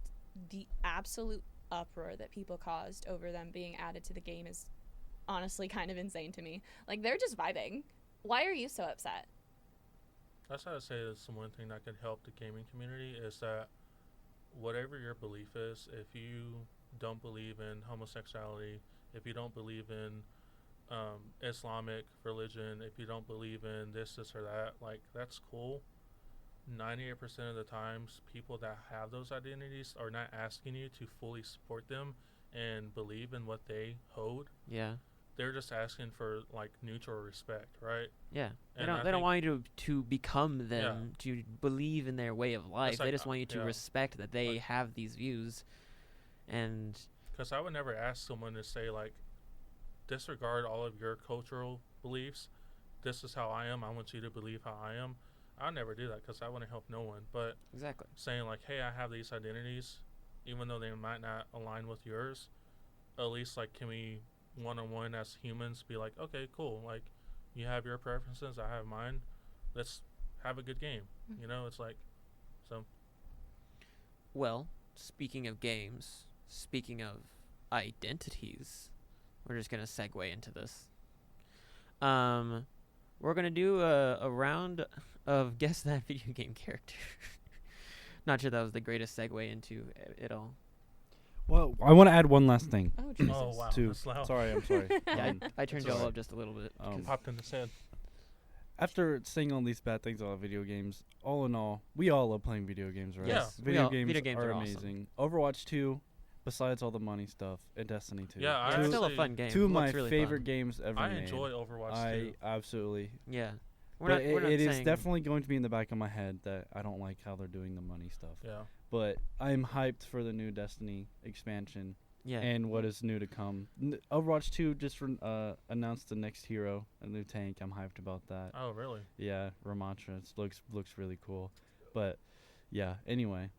the absolute uproar that people caused over them being added to the game is honestly kind of insane to me. Like, they're just vibing. Why are you so upset? That's how I say that's the one thing that could help the gaming community is that whatever your belief is, if you don't believe in homosexuality, if you don't believe in Islamic religion, if you don't believe in this or that, like, that's cool. 98% of the times, people that have those identities are not asking you to fully support them and believe in what they hold. Yeah. They're just asking for like neutral respect, right? Yeah. They And don't I they don't think- want you to become them, to believe in their way of life. like, They just want you to yeah. respect that they Like- have these views. And Because I would never ask someone to say like, disregard all of your cultural beliefs. This is how I am. I want you to believe how I am. I never do that because I want to help no one. But exactly. saying like, hey, I have these identities, even though they might not align with yours, at least like, can we one-on-one as humans be like, okay, cool, like you have your preferences, I have mine, let's have a good game. You know, it's like, so Well, speaking of games, speaking of identities, we're just gonna segue into this. We're gonna do a round of guess that video game character. Not sure that was the greatest segue into it all. Well, I want to add one last thing. Oh, Jesus. oh wow, Too. that's loud. Sorry, I'm sorry. Yeah, Um, I turned It's y'all alright. up just a little bit. 'cause- Popped in his head. After saying all these bad things about video games, all in all, we all love playing video games, right? Yeah. Yes, Video games are are awesome. amazing. Overwatch 2, besides all the money stuff, and Destiny 2. Yeah, I Yeah, it's still a actually- fun game. Two of It my looks really favorite fun. games ever I made. enjoy Overwatch I too. absolutely. Yeah. But we're not it is saying- definitely going to be in the back of my head that I don't like how they're doing the money stuff. Yeah, But I'm hyped for the new Destiny expansion Yeah. and what is new to come. Overwatch 2 just announced the next hero, a new tank. I'm hyped about that. oh really? Yeah, Ramattra. It looks really cool. But yeah, anyway,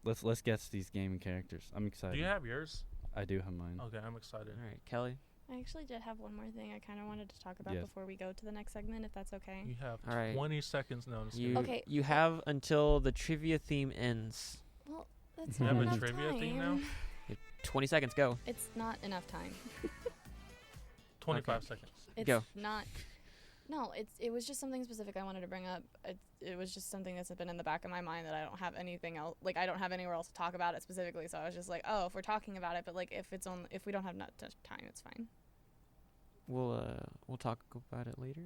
let's guess these gaming characters. I'm excited. Do you have yours? I do have mine. Okay, I'm excited. All right, Kelly. I actually did have one more thing I kind of wanted to talk about Yes. before we go to the next segment, if that's okay. You have All right. 20 seconds. No, I'm just You kidding. Okay. you have until the trivia theme ends. Well, that's You not have a enough trivia time. thing now? 20 seconds, go. It's not enough time. 25 seconds. It's Go. not. No, it was just something specific I wanted to bring up. It was just something that's been in the back of my mind that I don't have anything else. Like I don't have anywhere else to talk about it specifically. So I was just like, oh, if we're talking about it, but like if we don't have enough time, it's fine. We'll talk about it later.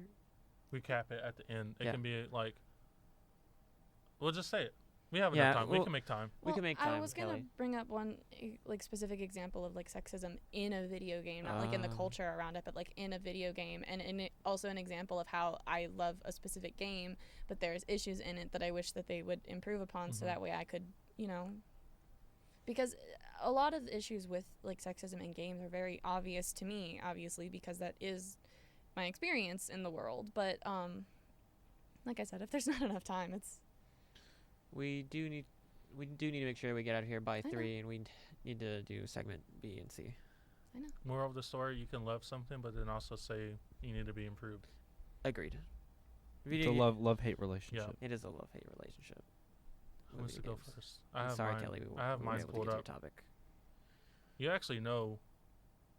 We cap it at the end. It Yeah. can be like, we'll just say it. We have Yeah, enough time. well- we can make time. We can make I time, was gonna Kelly. bring up one like specific example of like sexism in a video game, not like in the Ah. culture around it, but like in a video game, and also an example of how I love a specific game, but there's issues in it that I wish that they would improve upon, so Mhm. that way I could, because a lot of the issues with like sexism in games are very obvious to me, obviously, because that is my experience in the world. But like I said, if there's not enough time, it's We do need to make sure we get out of here by I know. 3, and we need to do segment B and C. Moral of the story: you can love something, but then also say you need to be improved. Agreed. It's Video a ga- love-hate relationship. It is a love-hate relationship. Who with wants to video go games. first? I have Sorry, mine. Kelly. I have we mine weren't able to pulled get to up. your topic. You actually know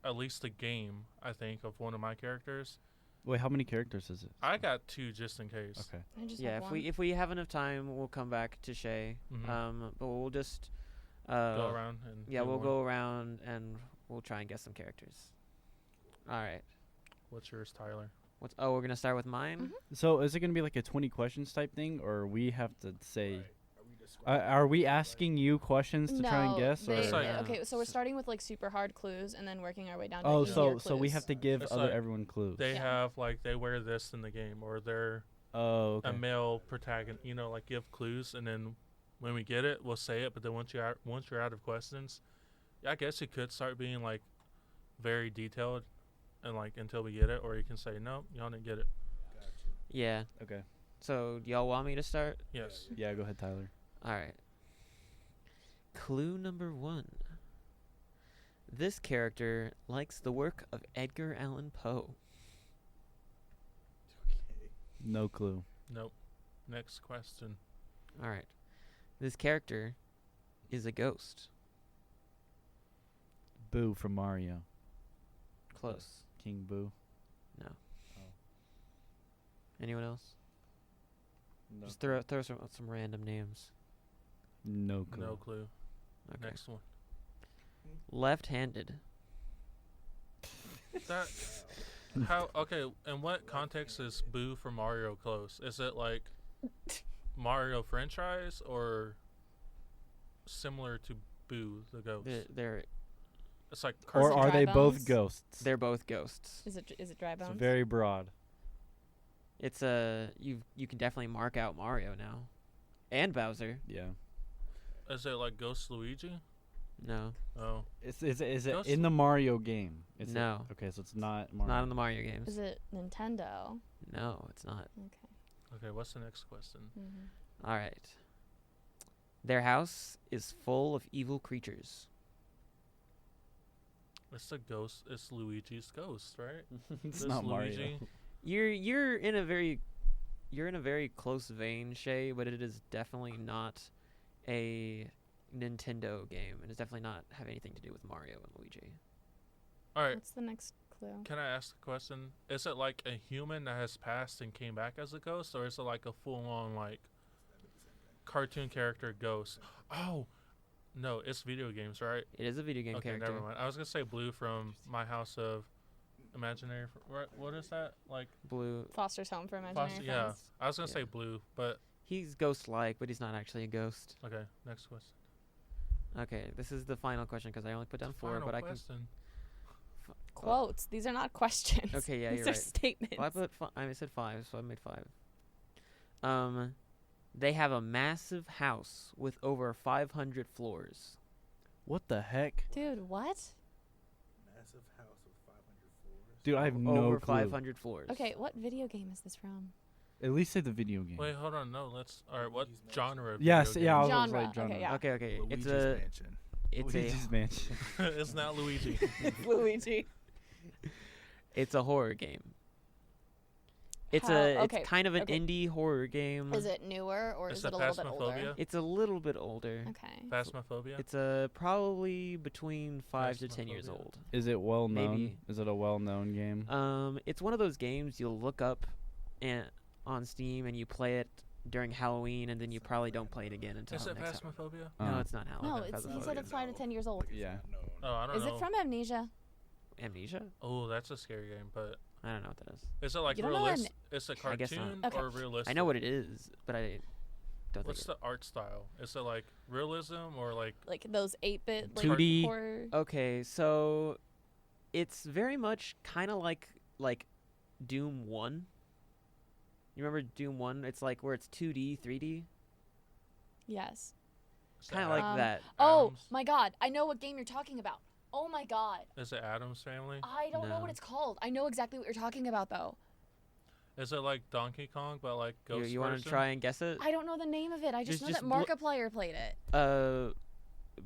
at least a game, I think, of one of my characters. Wait, how many characters is it? I got 2 just in case. Okay. I just Yeah, have if one. we have enough time, we'll come back to Shay. Mhm. But we'll just Go around and Yeah, do we'll one. go around and we'll try and guess some characters. All right. What's yours, Tyler? We're gonna start with mine. Mhm. So is it going to be like a 20 questions type thing, or we have to say? Are we asking you questions to try and guess? Or? they- It's like- okay, so we're starting with like super hard clues and then working our way down to Oh, easier so we clues. have to give It's other like everyone clues. They Yeah. have like they wear this in the game, or they're Oh, okay. a male protagonist. You know, like give clues, and then when we get it, we'll say it. But then once you're out of questions, I guess it could start being like very detailed, and like until we get it, or you can say no, y'all didn't get it. Yeah. Okay. So do y'all want me to start? Yes. Yeah, go ahead, Tyler. All right. Clue number 1. This character likes the work of Edgar Allan Poe. No clue. Nope. Next question. All right. This character is a ghost. Boo from Mario. Close. King Boo. No. Oh. Anyone else? No. Just throw some random names. No clue. No clue. Okay. Next one. Left-handed. That how okay? In what context is Boo from Mario close? Is it like Mario franchise or similar to Boo the Ghost? They're It's like Or it are Dry they both Bones? ghosts? they're both ghosts. Is it dry It's bones? very broad. It's you can definitely mark out Mario now, and Bowser. Yeah. Is it like Ghost Luigi? No, Oh, Is it Ghost- in the Mario game? No. Okay, so it's not Mario. not in the Mario games. Is it Nintendo? No, it's not. Okay. okay. What's the next question? Mm-hmm. All right. Their house is full of evil creatures. It's the ghost. It's Luigi's ghost, right? It's This not Mario. Luigi. You're in a very close vein, Shay, but it is definitely not a Nintendo game, and it's definitely not have anything to do with Mario and Luigi. All right. What's the next clue? Can I ask a question? Is it like a human that has passed and came back as a ghost, or is it like a full-on like cartoon character ghost? Oh, no, it's video games, right? It is a video game Okay, character. never mind. I was gonna say Blue from My House of Imaginary. What is that like? Blue. Foster's Home for Imaginary Foster, Friends. yeah, I was gonna Yeah. say Blue, but He's ghost-like, but he's not actually a ghost. okay. Next question. Okay, this is the final question because I only put down 4, Final but I question. can. Quotes. These are not questions. Okay, yeah, These you're are right. statements. Well, I said 5, so I made 5. They have a massive house with over 500 floors. What the heck? Dude, what? Massive house with 500 floors. Dude, I have no Over clue. 500 floors. Okay, what video game is this from? At least say the video game. Wait, hold on. No, let's. All right, what Luigi's Mansion. genre? Of Yes, video yeah, I game? was Genre, like genre. okay, yeah. Okay. Luigi's It's a Mansion. Luigi's Mansion. It's not Luigi. Luigi. it's a horror game. It's How- okay, it's kind of an okay. indie horror game. Is it newer or It's is a it a little bit older? Phasmophobia. It's a little bit older. Okay. Phasmophobia. It's probably between 5 to 10 years Phasmophobia. old. Is it well known? Maybe. Is it a well known game? It's one of those games you'll look up on Steam and you play it during Halloween and then you probably don't play it again until Is it next Phasmophobia? No, it's not Halloween. No, Okay, it's he Phasmophobia. said it's 5 to 10 years old. Yeah. Oh, I don't Is know. it from Amnesia? Amnesia? Oh, that's a scary game. But I don't know what that is. is it like You don't know realistic? Is it I guess not. cartoon Okay. or realistic? I know what it is, but I don't What's think the art style? Is it like realism or like? Like those 8-bit like 2D? horror. Okay, so it's very much kind of like Doom 1. You remember Doom 1? It's like where it's 2D, 3D. Yes. is it Kind of like Um, that. Oh Adams? my god, I know what game you're talking about. Oh my god. Is it Adam's Family? I don't know No. what it's called. I know exactly what you're talking about though. Is it like Donkey Kong but like ghost You want to version? try and guess it? I don't know the name of it. I just Just- know just that Markiplier played it.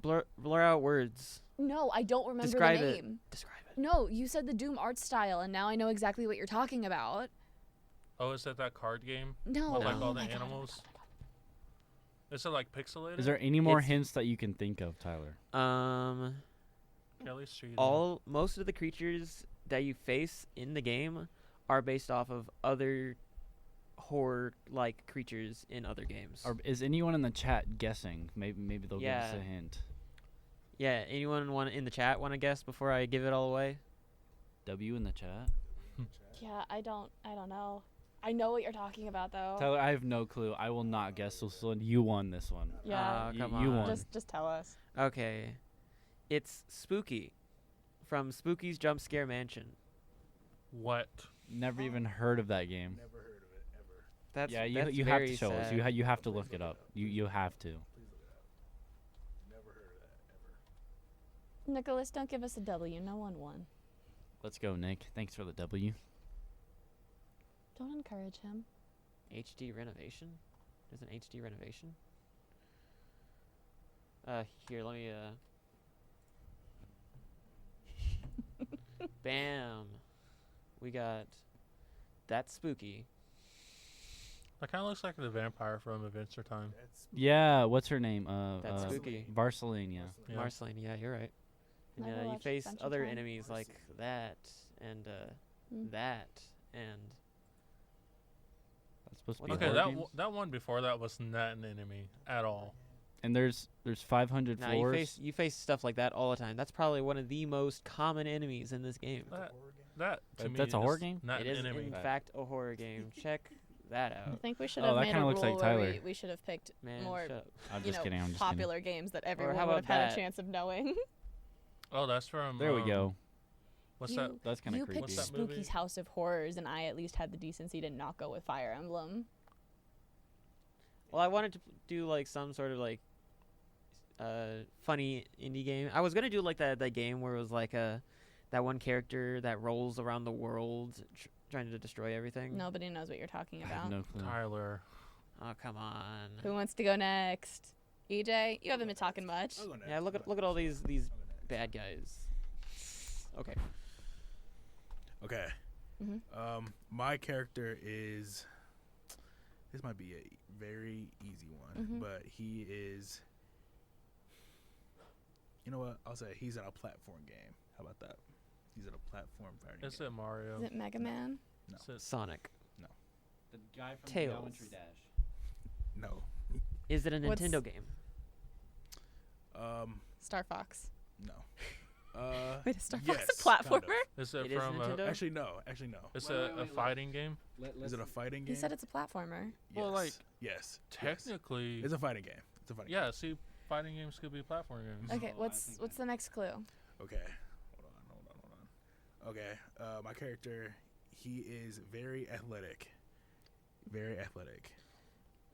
Blur out words. No, I don't remember Describe the it. name. Describe it. No, you said the Doom art style and now I know exactly what you're talking about. Oh, is it that card game? No. With like No. all Oh the my God, oh my animals? God, oh my God. Is it like pixelated? Is there any more It's- hints that you can think of, Tyler? Kelly Street? Most of the creatures that you face in the game are based off of other horror-like creatures in other games. Or is anyone in the chat guessing? Maybe they'll give us Yeah. a hint. Yeah, anyone in the chat want to guess before I give it all away? W in the chat. Yeah, I don't know. I know what you're talking about though. Tyler, I have no clue. I will not guess this one. You won this one. Yeah. You- come you on. won. Just tell us. Okay. It's Spooky from Spooky's Jump Scare Mansion. What? Never even heard of that game. Never heard of it ever. That's Yeah, that's you have very to show us. sad. You have to look it up. You have to. Please look it up. Never heard of that ever. Nicholas, don't give us a W. No one won. Let's go, Nick. Thanks for the W. Don't encourage him. HD renovation? There's an HD renovation? Here, let me, Bam! We got That's Spooky. That kind of looks like the vampire from Adventure Time. That's Yeah, what's her name? That's spooky. Barcelona. Yeah. Marceline, yeah, you're right. And Never you watched face Adventure other Time. enemies like that, and Mm. that, and That's supposed to be What Okay, horror that games? that one before that was not an enemy at all. And there's 500 now you floors. face stuff like that all the time. That's probably one of the most common enemies in this game. That horror game. that to me That's a horror is game? Not It an is enemy. in fact a horror game. Check that I out. think we should Oh, have that made a kinda rule looks like where Tyler. we should have picked Man, more shut up. I'm you just know, kidding. I'm just kidding. popular games that everyone how would have about had that? a chance of knowing. Oh, that's from. There we go. What's you that? That's kind of you creepy. picked What's that movie? Spooky's House of Horrors, and I at least had the decency to not go with Fire Emblem. Well, I wanted to do like some sort of like funny indie game. I was gonna do like that game where it was like that one character that rolls around the world trying to destroy everything. Nobody knows what you're talking I have about. no clue. Tyler. Oh come on. Who wants to go next? EJ, you haven't been talking much. I'll go next. Yeah, look at all these I'll go next. bad guys. Okay. Okay. Mhm. My character is. This might be a very easy one, Mhm. but he is. You know what? I'll say he's in a platform game. How about that? He's in a platform fighting Is game. it Mario? Is it Mega Man? No. Is it Sonic. The guy from Tails. Geometry Dash. No. Is it a What's- Nintendo game? Star Fox. No. Wait, is Star Fox yes, a kind of. platformer? Is it It is from? Nintendo? Actually, no. Actually, no. Is Wait, it wait, a wait, fighting game? Is it a fighting game? He said it's a platformer. Yes. Well, like, yes. Technically, It's a fighting game. It's a fighting yeah. See, fighting games could be platform games. Okay, I what's think what's the next clue? game. Okay. Hold on. Okay. My character, he is very athletic. Very athletic.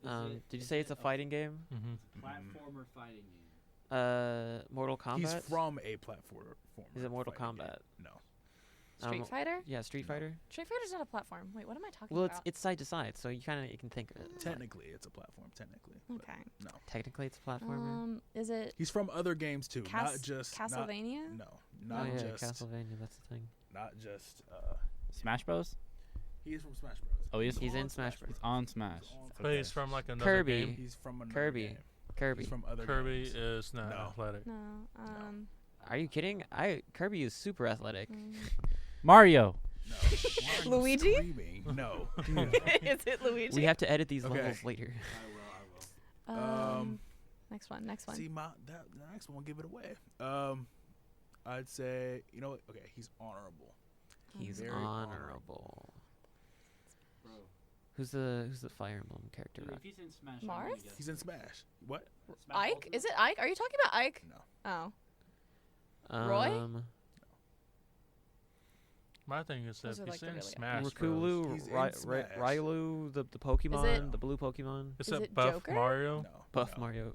Did you say it's a fighting game? Mm-hmm. Platformer fighting game. Mortal Kombat. He's from a platform. Is it Mortal fighting Kombat? game. No. Street Um, Fighter? Yeah, Street No. Fighter. Street Fighter's not a platform. Wait, what am I talking Well, about? it's side to side, so you can think of it. Technically, it's a platform. Technically. but Okay. No. Technically, it's a platformer. Is it He's from other games too. Not just. Castlevania? No. Oh Not yeah, just. Castlevania. That's the thing. Not just. Smash Bros. He's from Smash Bros. Oh, he is? He's on in Smash Bros. It's on Smash. But he's from like another Kirby. game. He's from another Kirby. game. Kirby. He's from other Kirby games. is not No. athletic. No. Are you kidding? Kirby is super athletic. Mario. No. Why are you Luigi? screaming? No. Is it Luigi? We have to edit these Okay. levels later. Next one. Next one. See, the next one will give it away. I'd say, you know what? Okay, he's honorable. He's Very honorable. Who's the Fire Emblem character? Rock? he's in Smash, Mars? He's in Smash. What? Ike? Is it Ike? Are you talking about Ike? No. Oh. Roy? My thing is Those that are, he's like, the in really Smash Bros. Rakulu, He's in Smash. Rylu, the Pokemon, the blue Pokemon. Is Is it it Buff Joker? Mario? No. Buff no. Mario.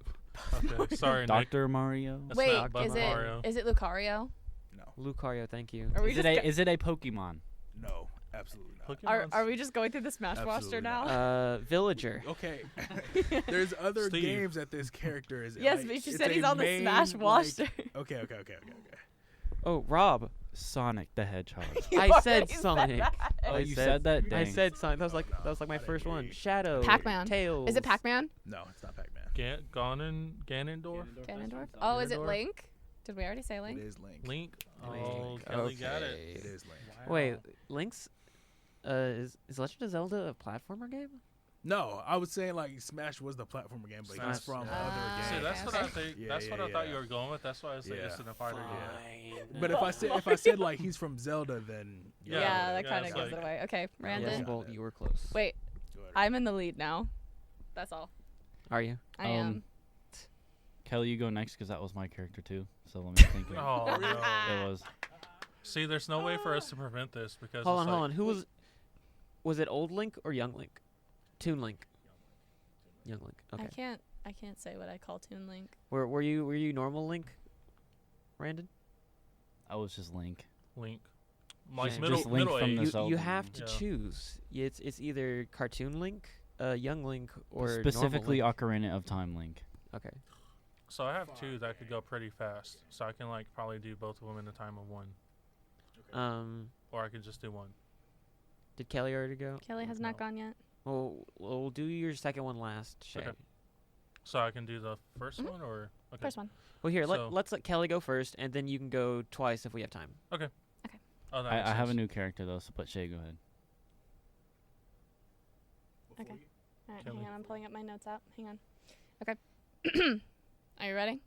Okay, sorry, Nick. Dr. Mario. That's Wait, not Buff is Mario. it Lucario? No. Lucario, thank you. Are we Is it just is it a Pokemon? No. Absolutely not. are we just going through the Smash roster Absolutely now? not. Villager. Okay. There's other Steve. games that this character is in. Yes, like, but you it's said a he's on the main, Smash like- roster. Okay. Oh, Rob. Sonic the Hedgehog. You I said already Sonic. that. Oh, I you said- said that? I Dang. said Sonic. That was like No, my I first one. agree. Shadow. Pac-Man. Tails. Is it Pac-Man? No, it's not Pac-Man. Ganondorf? Ganondorf? Oh, is it Ganondorf? Link? Did we already say Link? It is Link. Link? Link. Oh, Kelly got it. It is Link. Wait, Link's. Is Legend of Zelda a platformer game? No, I was saying like Smash was the platformer game, but Smash, he's from yeah. other Ah, See, games. that's what okay. I think. Yeah, That's what I yeah, thought yeah. you were going with. That's why I said it's Yeah. in a fighter game. But if I said like he's from Zelda, then Yeah, Yeah, that yeah, kind of it's gives like- it away. Okay, Yeah, Brandon. Bolt, you were close. Wait, Go ahead. I'm in the lead now. That's all. Are you? I am. Kelly, you go next because that was my character too. So let me think. It Oh no! was. See, there's no way for us to prevent this because Hold it's on, hold like- on. Who was it? Old Link or Young Link? Toon Link. Young Link. Okay. I can't say what I call Toon Link. Were you normal Link, Brandon? I was just Link. Link, like Just middle Link middle from the age. You Zelda have to Yeah. choose. It's either Cartoon Link, Young Link, or Specifically normal Ocarina of Time Link. Link. Okay. So I have two that could go pretty fast. So I can like probably do both of them in a time of one, or I could just do one. Did Kelly already go? Kelly has not No. gone yet. Well, we'll do your second one last, Shay. Okay. So I can do the 1st Mhm. one, or okay. First one. Well, here, So- let's let Kelly go first, and then you can go twice if we have time. Oh, that I makes have a sense. new character though, so but Shay, go ahead. Okay. All right, Kelly. hang on. I'm pulling up my notes out. Hang on. Okay. Are you ready?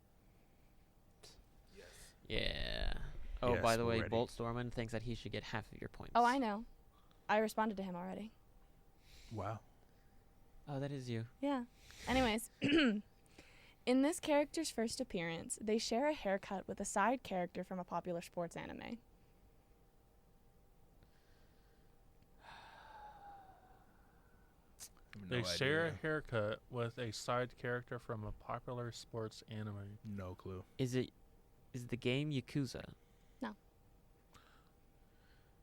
Yeah. Oh, Yes, by the we're way, ready. Bolt Storman thinks that he should get half of your points. Oh, I know. I responded to him already. Wow. Oh, that is you. Yeah. Anyways, in this character's first appearance, they share a haircut with a side character from a popular sports anime. They share a haircut with a side character from a popular sports anime. No clue. Is the game Yakuza?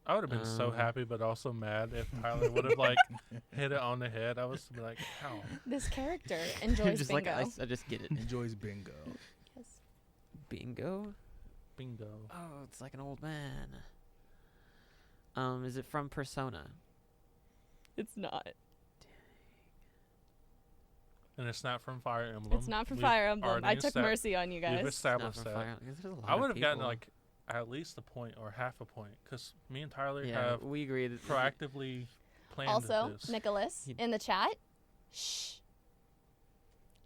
I would have been so happy, but also mad if Tyler would have like hit it on the head. I was like, how? This character enjoys Just bingo. like I just get it. Enjoys bingo. Yes. Bingo? Bingo. Oh, it's like an old man. Is it from Persona? It's not. And it's not from Fire Emblem. It's not from We've Fire Emblem. already I took estab- mercy on you We've guys. It's not established from that. Fire. There's a lot I of would have gotten people. like at least a point or half a point because me and Tyler Yeah, have we agree that proactively planned Also, this. Nicholas, He- in the chat. Shh.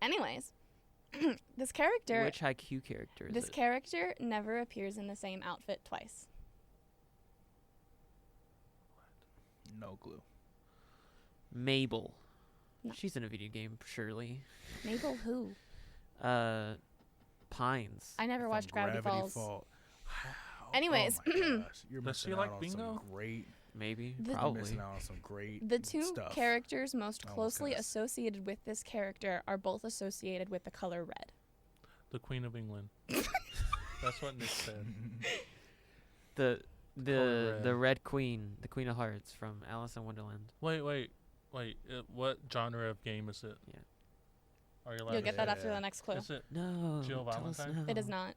Anyways, this character, Which IQ character is this it? character never appears in the same outfit twice. No clue. Mabel. No. She's in a video game, surely. Mabel who? Pines. I never From watched Gravity Falls. Wow. Anyways, Oh my gosh. You're Does she missing like out on bingo? some great. Maybe. The- You're Probably. missing out on some great The two stuff. characters most I almost closely kinda associated with this character are both associated with the color red. The Queen of England. That's what Nick said. The Color Red Queen, the Queen of Hearts from Alice in Wonderland. Wait. What genre of game is it? Yeah. Are you allowed You'll to get that say? after the next clue. Is it No. Jill tell us Valentine? now. It is not.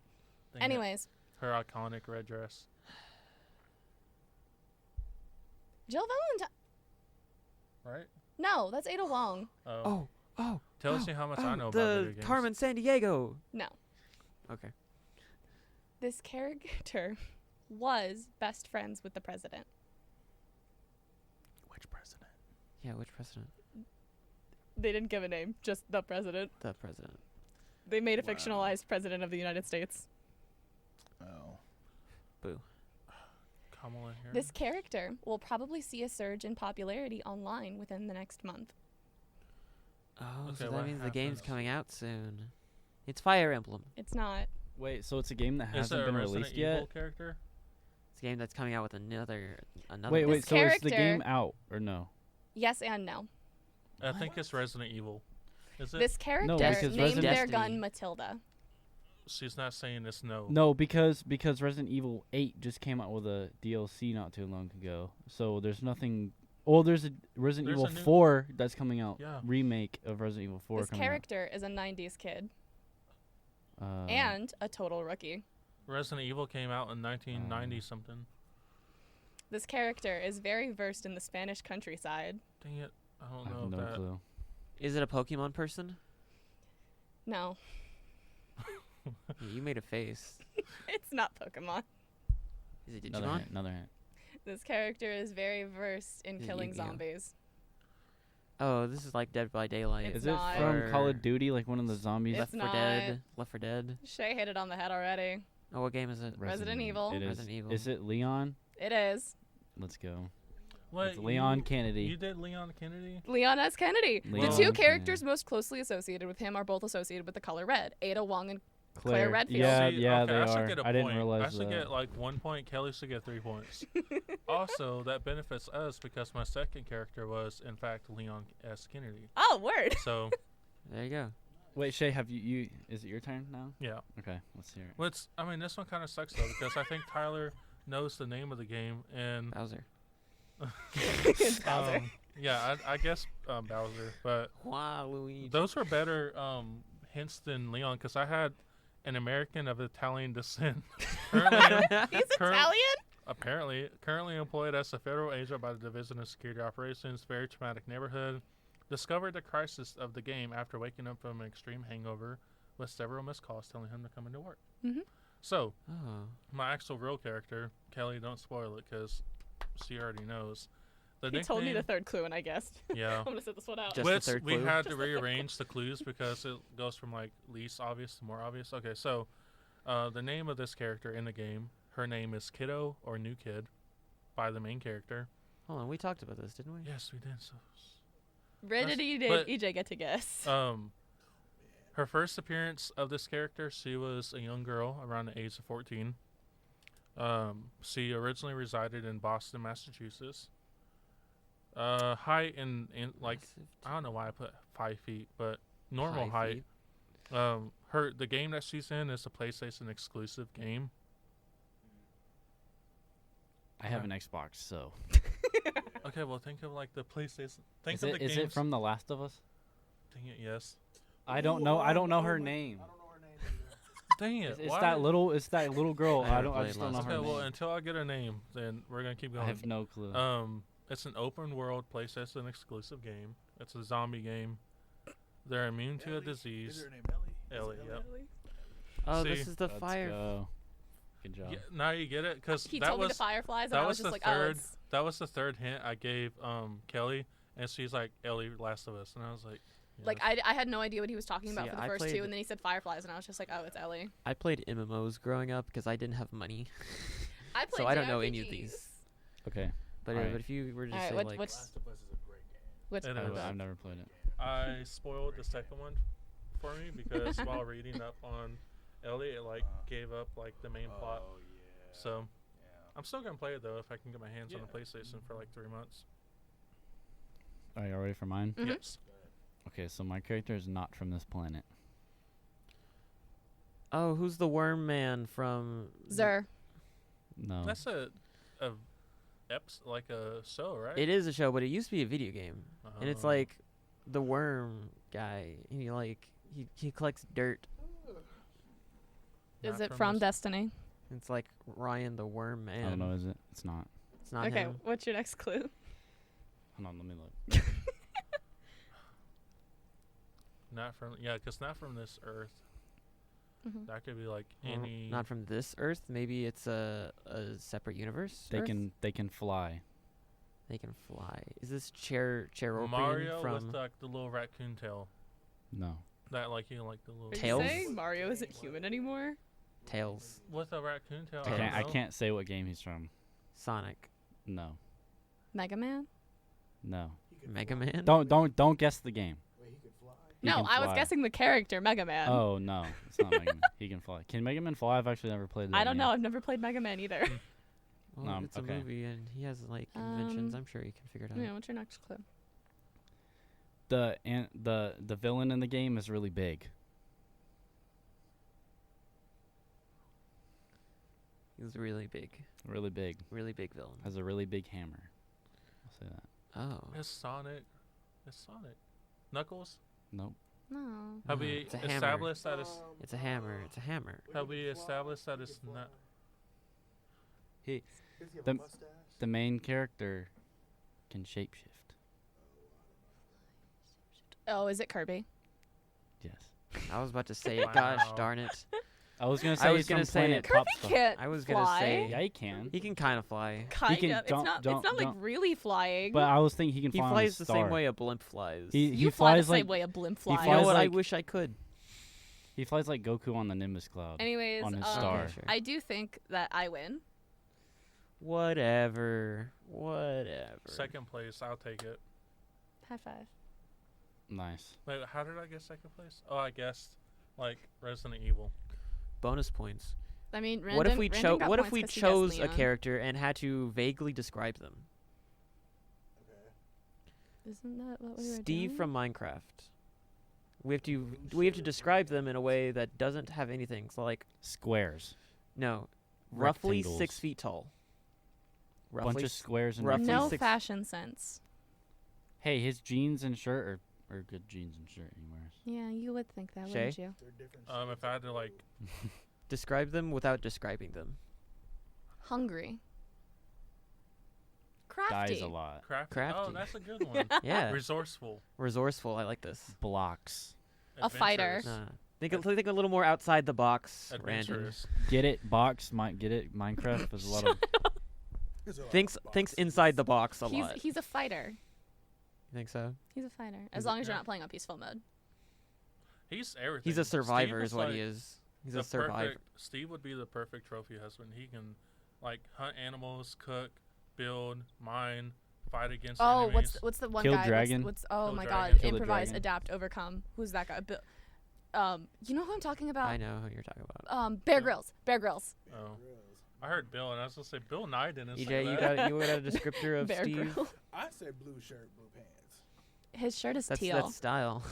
Dang it. Anyways, Her iconic red dress. Jill Valentine. Right? No, that's Ada Wong. Oh. Tells you how much I know about the video games. Carmen San Diego. No. Okay. This character was best friends with the president. Which president? Yeah, which president? They didn't give a name, just the president. The president. They made a Wow. fictionalized president of the United States. Oh. Boo. Kamala Harris. This character will probably see a surge in popularity online within the next month. Oh, Okay, so that what means the game's happens? coming out soon. It's Fire Emblem. It's not. Wait, so it's a game that Is it hasn't a been Resident released Evil yet? character? It's a game that's coming out with another. Wait, This so is the character- game out or no? Yes and no. I think it's Resident Evil. Is it? This character because named Resident- their Destiny. gun Matilda. She's not saying it's no. No, because Resident Evil 8 just came out with a DLC not too long ago. So there's nothing. Oh, there's a Resident There's Evil a new- 4 that's coming out. Yeah. Remake of Resident Evil 4 This coming character is a 90s kid out. and a total rookie. Resident Evil came out in 1990 something. This character is very versed in the Spanish countryside. Dang it. I I don't have know no that. clue. Is it a Pokemon person? No, You made a face. it's not Pokemon. Is it Another Digimon? hint. Another hint. This character is very versed in Is it killing Yu-Gi-Oh? zombies. Oh, this is like Dead by Daylight. It's Is it not. from Call Or of Duty, like one of the zombies? It's Left 4 Dead? Left 4 Dead? Shay hit it on the head already. Oh, what game is it? Resident Evil. It is. Resident Evil. Is it Leon? It is. Let's go. What? It's Leon Kennedy. You did Leon Kennedy? Leon S. Kennedy. Leon the two Kennedy. characters most closely associated with him are both associated with the color red. Ada Wong and Claire Redfield. Yeah, See, yeah, okay, they I should are. get a I didn't point. realize I should that. get like 1 point. Kelly should get 3 points. Also, that benefits us because my second character was, in fact, Leon S. Kennedy. Oh, word. So, There you go. Wait, Shay, have you? Is it your turn now? yeah. Okay, let's hear it. What's? I mean, this one kind of sucks though because I think Tyler knows the name of the game and Bowser. It's Bowser. yeah, I guess Bowser, but Wow, Luigi. those were better hints than Leon because I had an American of Italian descent. currently, He's current- Italian? currently employed as a federal agent by the Division of Security Operations, very traumatic neighborhood. Discovered the crisis of the game after waking up from an extreme hangover with several missed calls telling him to come into work. Mhm. So, Oh. my actual real character, Kelly, don't spoil it because she already knows. The He told me the nickname- third clue and I guessed. Yeah. I'm going to sit this one out. Just the Which third we clue? had to rearrange the clues because it goes from like least obvious to more obvious. Okay, so the name of this character in the game, her name is Kiddo or New Kid by the main character. Hold on, we talked about this, didn't we? Yes, we did. So Brandon and but- EJ get to guess. Her first appearance of this character, she was a young girl around the age of 14. She originally resided in Boston, Massachusetts. Height and like I don't know why I put 5 feet, but normal High height. feet. The game that she's in is a PlayStation exclusive game. I have an Xbox, so Okay, well think of like the PlayStation. Think is of it, the is games. it from The Last of Us? Dang it, yes. I don't know. I don't know her name. Dang it. It's why? that little. It's that little girl. I never I played just don't know Last her of Okay, Us. well name. until I get a name, then we're gonna keep I going. have no clue. It's an open world PlayStation exclusive game. It's a zombie game. They're immune to a Is disease. her name Ellie? Ellie, yep. Oh, See? this is the Let's fire. go. Good job. Yeah, now you get it, because He that told me the was fireflies, and that I was was just the like, oh, third. it's That was the third hint I gave Kelly, and she's like Ellie, Last of Us, and I was like, like yes. I had no idea what he was talking about See, for the I first played- two, and then he said fireflies, and I was just like, oh, it's Ellie. I played MMOs growing up because I didn't have money. I played So I don't know any of JRPGs. these. Okay. But Alright. but if you were to Alright, say what- like what's Last of Us is a great game. what's It I've, is. I've never played it. I spoiled the second one for me because while reading up on Ellie, it like gave up like the main plot. Oh yeah. So yeah. I'm still gonna play it though if I can get my hands on Yeah. a PlayStation for like 3 months. Are you ready for mine? Mhm. Yes. Okay, so my character is not from this planet. oh, who's the worm man from Zer. No. That's like a show, right? It is a show, but it used to be a video game, and it's Oh. like the worm guy. And he collects dirt. Is Not it from this- Destiny? It's like Ryan the Worm Man. I don't know. Is it? It's not. It's not Okay, him. what's your next clue? Hold on. Let me look. Not from because not from this Earth. Mhm. That could be like Well, any. Not from this Earth. Maybe it's a separate universe. They Earth? can fly. They can fly. Is this Cheropian Mario from? with like the little raccoon tail. No. That like you know, like the little Are Tails? you saying Mario isn't human anymore? Tails. with a raccoon tail. I don't can't. I know. can't say what game he's from. Sonic. No. Mega Man? No. He could Mega fly. Man. Don't guess the game. Wait, he could fly. He No, can I was fly. guessing the character Mega Man. Oh no, it's not Mega Man. He can fly. Can Mega Man fly? I've actually never played that. I don't game. know. I've never played Mega Man either. Well, No, it's a okay. movie, and he has like inventions. Um, I'm sure he can figure it out. yeah, what's your next clue? The villain in the game is really big. He's really big. Really big. Really big villain. Has a really big hammer. I'll say that. Oh. It's Sonic. It's Sonic. Knuckles. Nope. No. Have No, we it's a hammer. established that it's It's a hammer. It's a hammer. have we established that it's not? He Does he have the- a mustache? the main character can shapeshift. Oh, is it Kirby? Yes. I was about to say it. Gosh Wow. darn it. I was gonna I say was gonna some say planet Kirby pop stuff. can't I was fly. gonna say Yeah, he can. he can kind of fly. Kind can- of. It's don't- not. don't- It's not like don't- really flying. But I was thinking he can He fly on a flies the same star. way a blimp flies. He you he fly the flies same like way a blimp he flies. you know flies what? I like- wish I could. he flies like Goku on the Nimbus cloud. Anyways, on his um, star. Okay, sure. I do think that I win. Whatever. Whatever. Second place, I'll take it. High five. Nice. Wait, how did I get second place? Oh, I guessed like Resident Evil. Bonus points. I mean, Randon, What if we Randon got What if points we 'cause he guessed chose a Leon. character and had to vaguely describe them? Okay. Isn't that what we were Steve doing? from Minecraft. We have to describe them in a way that doesn't have anything. So like Squares. no, roughly 6 Rectangles. feet tall. Bunch Roughly of squares and roughly No six- fashion sense. Hey, his jeans and shirt are good jeans and shirt he wears. Yeah, you would think that, Shay? wouldn't you? They're different. If I had to like, describe them without describing them. Hungry. Crafty. Dies a lot. crafty. Crafty. Oh, that's a good one. Yeah, Resourceful. resourceful. I like this. Blocks. A fighter. adventurous, Nah. Think a little more outside the box, Randon. Adventurous. Get it? Box might get it. Minecraft. There's a lot of. There's a lot of Thinks boxes. inside the box a He's lot. he's a fighter. You think so? He's a fighter. He's As a- long as you're yeah. not playing on peaceful mode. He's everything. He's a Steve survivor, is what like he is. He's the a survivor. perfect- Steve would be the perfect trophy husband. He can like hunt animals, cook, build, mine, fight against Oh, enemies. what's the one Kill guy? Dragon? What's oh Kill my Dragon. god! Kill the Improvise, Dragon. adapt, overcome. Who's that guy? You know who I'm talking about? I know who you're talking about. Bear Yeah. Grylls. Bear Grylls. Oh, I heard Bill, and I was gonna say Bill Nye didn't say EJ, that. you got a descriptor of Bear Steve? Grylls. I said blue shirt, blue pants. His shirt is That's teal. style. I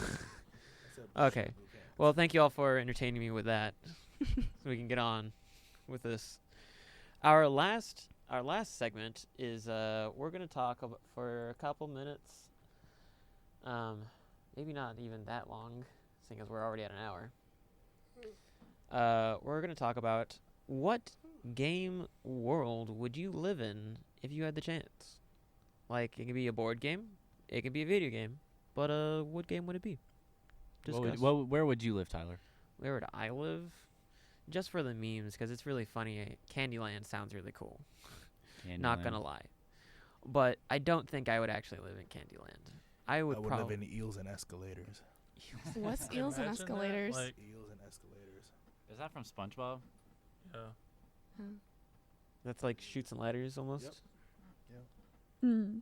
said blue Okay. shirt, blue pants. Well, thank you all for entertaining me with that, so we can get on with this. Our last segment is we're gonna talk for a couple minutes. Maybe not even that long, seeing as we're already at an hour. We're gonna talk about what game world would you live in if you had the chance. Like, it could be a board game, it could be a video game, but what game would it be? Discuss. Where would you live, Tyler? Where would I live? Just for the memes, because it's really funny. Candyland sounds really cool. Not gonna lie, but I don't think I would actually live in Candyland. I would I would probably. live in eels and escalators. What's eels and Imagine that, escalators? like, Eels and escalators. Is that from SpongeBob? yeah. That's like Chutes and Ladders almost.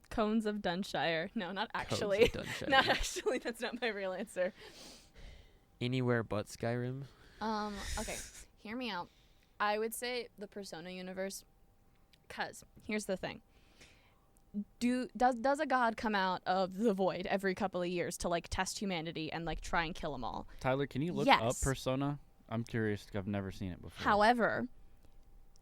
Cones of Dunshire. No, not Codes of actually. Dunshire. Not actually. That's not my real answer. Anywhere but Skyrim. Okay. Hear me out. I would say the Persona universe. 'Cause here's the thing. Does a god come out of the void every couple of years to like test humanity and like try and kill them all? Tyler, can you look up Yes. Persona? I'm curious. 'Cause I've never seen it before. However,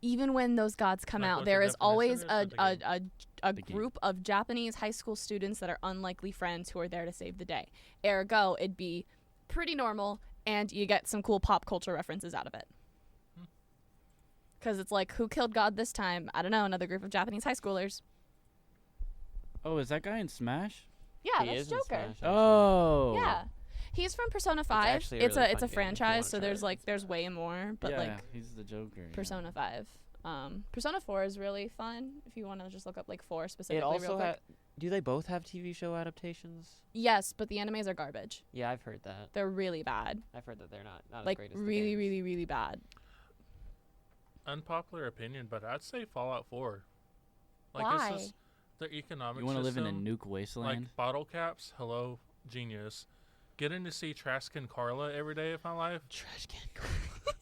even when those gods come Like, out, what there the is always definition is, or the a The game. group of Japanese high school students that are unlikely friends who are there to save the day. Ergo, it'd be pretty normal, and you get some cool pop culture references out of it. Hmm. Because it's like, who killed God this time? I don't know, another group of Japanese high schoolers. Oh, is that guy in Smash? Yeah, He that's is in Joker. Smash, actually. Oh. Yeah. He's from Persona 5. actually a It's really a fun game if you franchise, wanna so try there's it. there's way more, but yeah, like he's the Joker. yeah. Persona 5. Persona 4 is really fun if you want to just look up like 4 specifically It also real quick. do they both have TV show adaptations? Yes, but the animes are garbage. Yeah, I've heard that. They're really bad. I've heard that they're not as Like great as the really, games. really, really bad. Unpopular opinion, but I'd say Fallout 4. Like, Why? it's just the economic You want to live in a system, nuke wasteland? Like, bottle caps, hello, genius. Getting to see Traskin Carla every day of my life. Trash can.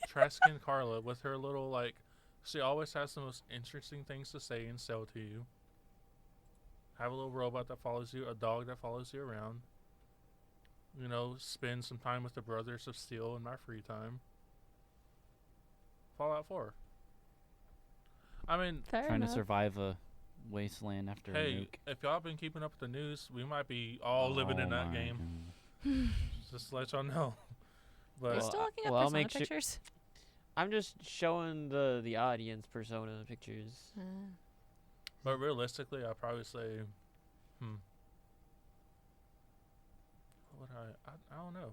Traskin Carla with her little, like, she always has the most interesting things to say and sell to you. Have a little robot that follows you, a dog that follows you around. You know, spend some time with the Brothers of Steel in my free time. Fallout 4. I mean, Fair Trying enough. to survive a wasteland after a hey, nuke. if y'all been keeping up with the news, we might be all living in Oh that my game. goodness. Just to let y'all know. You're But Well, still looking at well, I'll Persona make sure- pictures? I'm just showing the audience Persona pictures. but realistically, I'd probably say, what would I don't know.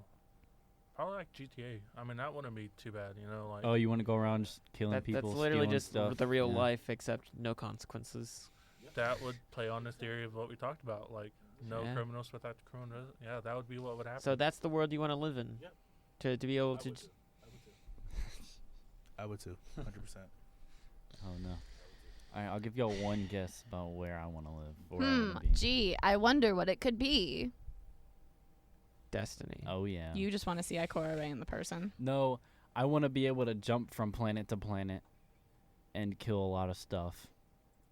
Probably like GTA. I mean, that wouldn't be too bad, you know. Like, Oh, you want to go around just killing That's people? literally stealing just stuff? the real Yeah. life, except no consequences. that would play on the theory of what we talked about, like no Yeah. criminals without the criminal. Yeah, that would be what would happen. So that's the world you want to live in. Yep. To be able to. I would too. 100%. Oh no. Alright, I'll give y'all one guess about where I want to live. Or where I wanna be. Gee, I wonder what it could be. Destiny. Oh yeah. You just want to see Ikora Ray in the person. No, I want to be able to jump from planet to planet and kill a lot of stuff.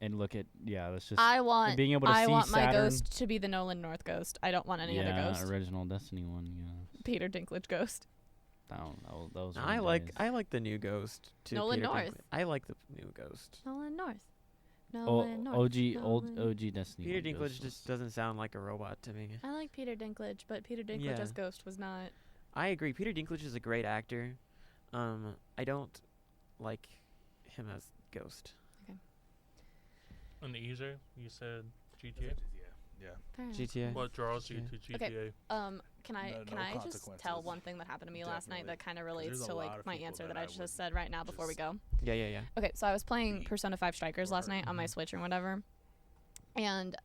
And look at that's just I want being able to I see want my Saturn. ghost to be the Nolan North ghost. I don't want any other ghost. original Destiny one. Yeah, Peter Dinklage ghost. those. I like the new Ghost. To Nolan Peter North. Dinklage. I like the new Ghost. Nolan North. Oh, Nolan North. old Nolan. OG Destiny. Peter one Dinklage Ghost just was- doesn't sound like a robot to me. I like Peter Dinklage, but Peter Dinklage Yeah. as Ghost was not. I agree. Peter Dinklage is a great actor. I don't like him as Ghost. And easier, you said GTA. Yeah. Fair enough. GTA. What draws you to GTA? Okay. Can I No- can no I just tell consequences. one thing that happened to me last night Definitely. that kind of 'Cause relates there's to a lot like of my people answer that that I I just would said right now before we just- go? Yeah. Okay, so I was playing Be Persona 5 Strikers or last her. night on my Mhm. Switch or whatever, and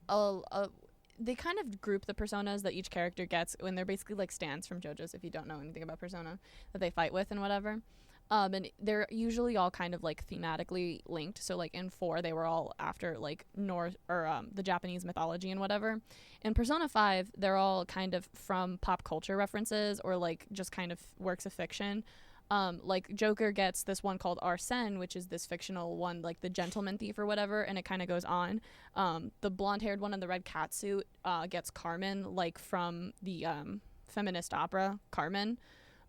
they kind of group the personas that each character gets when they're basically like stands from JoJo's if you don't know anything about Persona that they fight with and whatever. And they're usually all kind of like thematically linked. So like in 4, they were all after like North or the Japanese mythology and whatever. In Persona 5, they're all kind of from pop culture references or like just kind of works of fiction. Like Joker gets this one called Arsene, which is this fictional one, like the gentleman thief or whatever, and it kind of goes on. The blonde-haired one in the red catsuit gets Carmen, like from the feminist opera Carmen.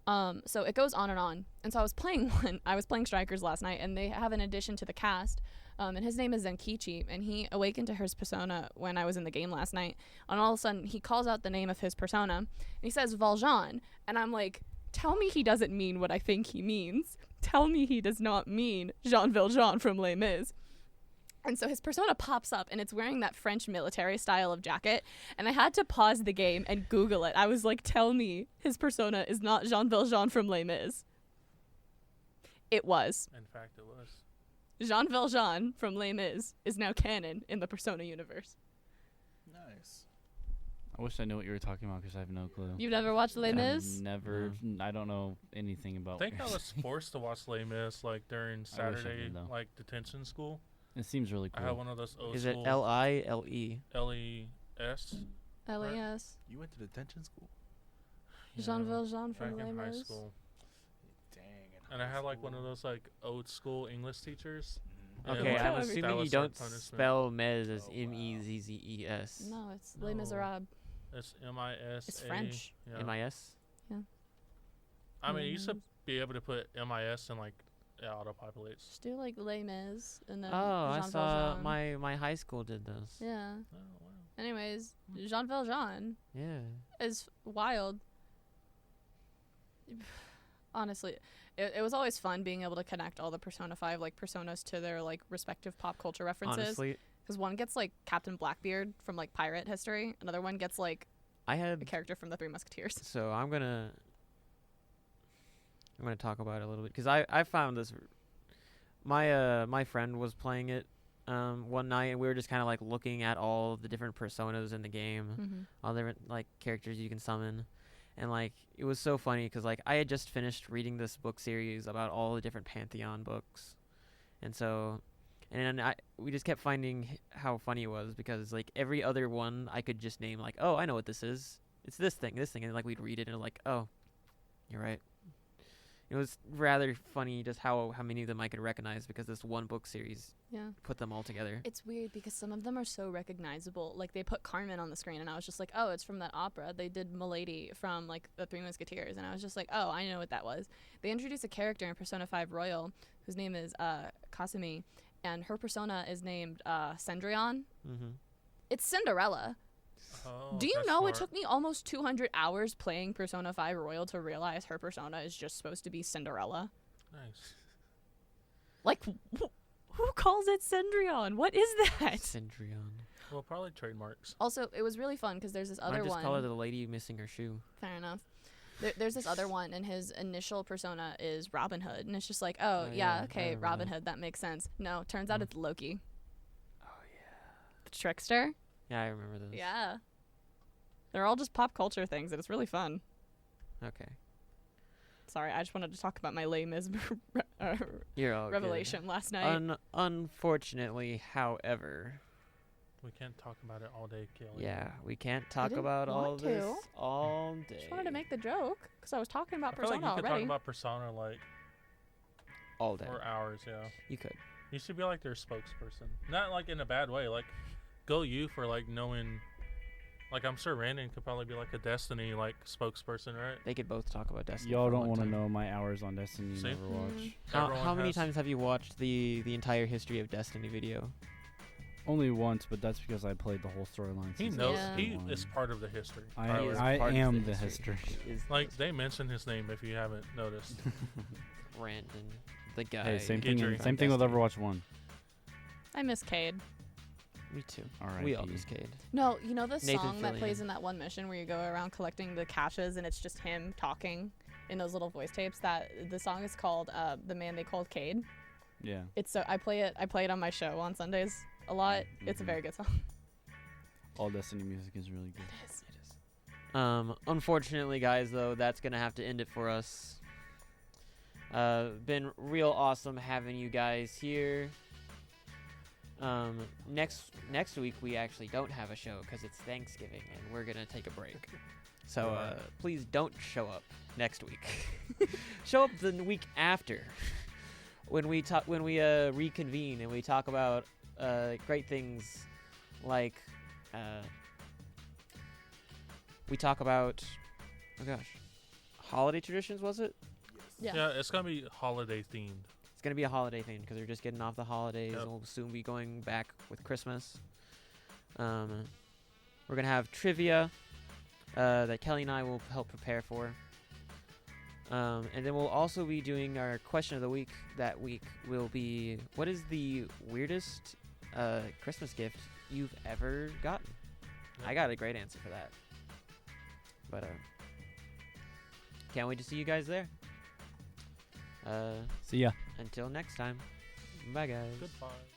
So it goes on and on. And so I was playing Strikers last night, and they have an addition to the cast. And his name is Zenkichi, and he awakened to his persona when I was in the game last night. And all of a sudden, he calls out the name of his persona, and he says Valjean, and I'm like, tell me he doesn't mean what I think he means. Tell me he does not mean Jean Valjean from Les Mis. And so his persona pops up, and it's wearing that French military style of jacket. And I had to pause the game and Google it. I was like, tell me his persona is not Jean Valjean from Les Mis. It was. In fact, it was. Jean Valjean from Les Mis is now canon in the Persona universe. Nice. I wish I knew what you were talking about because I have no clue. You've never watched Les Mis? Never. I don't know anything about. I think I was forced to watch Les Mis like during Saturday, though. like detention school. It seems really cool. I had one of those old Is it school LILE? LES. LAS. You went to detention school? Jean Yeah, Valjean back from Les in high Mis. school. Dang. in And I high had like one of school. those like old school English teachers. Mhm. Yeah, Okay, like, I'm that assuming you was don't their punishment. spell Mez as Oh, wow. MEZZES. No, it's Les No. Miserables. It's MIS. It's French. Yeah. MIS? I mean, you Les should Mis. be able to put MIS and like it auto populates. Just do like Les Mis and then Oh, I Jean saw Valjean. my high school did those. Yeah. Oh wow. Anyways, Jean Valjean Yeah. is wild. Honestly, it was always fun being able to connect all the Persona 5 like personas to their like respective pop culture references. Honestly, Because one gets like Captain Blackbeard from like pirate history, another one gets like I a had character from the Three Musketeers. so I'm gonna talk about it a little bit because I found this. My friend was playing it one night, and we were just kind of like looking at all the different personas in the game, Mm-hmm. all the different like characters you can summon, and like it was so funny because like I had just finished reading this book series about all the different Pantheon books, and so. And we just kept finding how funny it was because like every other one I could just name like, oh, I know what this is. It's this thing, and like we'd read it and like, oh, you're right. It was rather funny just how many of them I could recognize because this one book series Yeah. put them all together. It's weird because some of them are so recognizable. Like they put Carmen on the screen, and I was just like, "Oh, it's from that opera." They did Milady from like the Three Musketeers, and I was just like, "Oh, I know what that was." They introduced a character in Persona 5 Royal whose name is Kasumi, and her persona is named Cendrillon. Mm-hmm. It's Cinderella. Oh, Do you that's know it smart. took me almost 200 hours playing Persona 5 Royal to realize her persona is just supposed to be Cinderella? Nice. Like, who calls it Cendrillon? What is that? Cendrillon. Well, probably trademarks. Also, it was really fun because there's this other I just one. call her the lady missing her shoe. Fair enough. There's this other one, and his initial persona is Robin Hood, and it's just like, oh, Oh, yeah, yeah, I okay, remember Robin that. Hood, that makes sense. No, turns out Mm. it's Loki, Oh yeah. the trickster. Yeah, I remember those. Yeah. They're all just pop culture things, and it's really fun. Okay. Sorry, I just wanted to talk about my Les Mis You're all good. revelation last night. Unfortunately, however, We can't talk about it all day, Kelly. yeah, we can't talk didn't about all want this to. all day. Just wanted to make the joke because I was talking I about feel like Persona you could already. talk about Persona like all day. for hours. Yeah. You could. You should be like their spokesperson, not like in a bad way. Like, go you for like knowing. Like, I'm sure Randon could probably be like a Destiny like spokesperson, right? They could both talk about Destiny. Y'all for a don't long want to time. know my hours on Destiny and See? Overwatch. How Everyone many has- times have you watched the entire history of Destiny video? Only once, but that's because I played the whole storyline. He since knows Yeah. he season is one. part of the history. Tyler is I part of am the history. Is Like, they mention his name if you haven't noticed. Brandon, the guy. Hey, same Get thing. your- Same thing with Destiny. Overwatch 1. I miss Cade. Me too. Alright. We all miss Cade. No, you know the Nathan song that plays Fillion. in that one mission where you go around collecting the caches and it's just him talking in those little voice tapes? That the song is called "The Man They Called Cade." Yeah. It's so I play it on my show on Sundays a lot. It's a Mhm. very good song. All Destiny music is really good. It is. Unfortunately, guys, though, that's gonna have to end it for us. Been real awesome having you guys here. Next week we actually don't have a show because it's Thanksgiving and we're gonna take a break. So please don't show up next week. Show up the week after when we reconvene and we talk about great things like we talk about holiday traditions, was it? Yeah. Yeah, it's gonna be holiday themed. It's gonna be a holiday thing because we're just getting off the holidays. Yep. We'll soon be going back with Christmas. We're gonna have trivia that Kelly and I will help prepare for. And then we'll also be doing our question of the week. That week will be, what is the weirdest Christmas gift you've ever gotten? Yep. I got a great answer for that. But can't wait to see you guys there. See ya. Until next time. Bye, guys. Goodbye.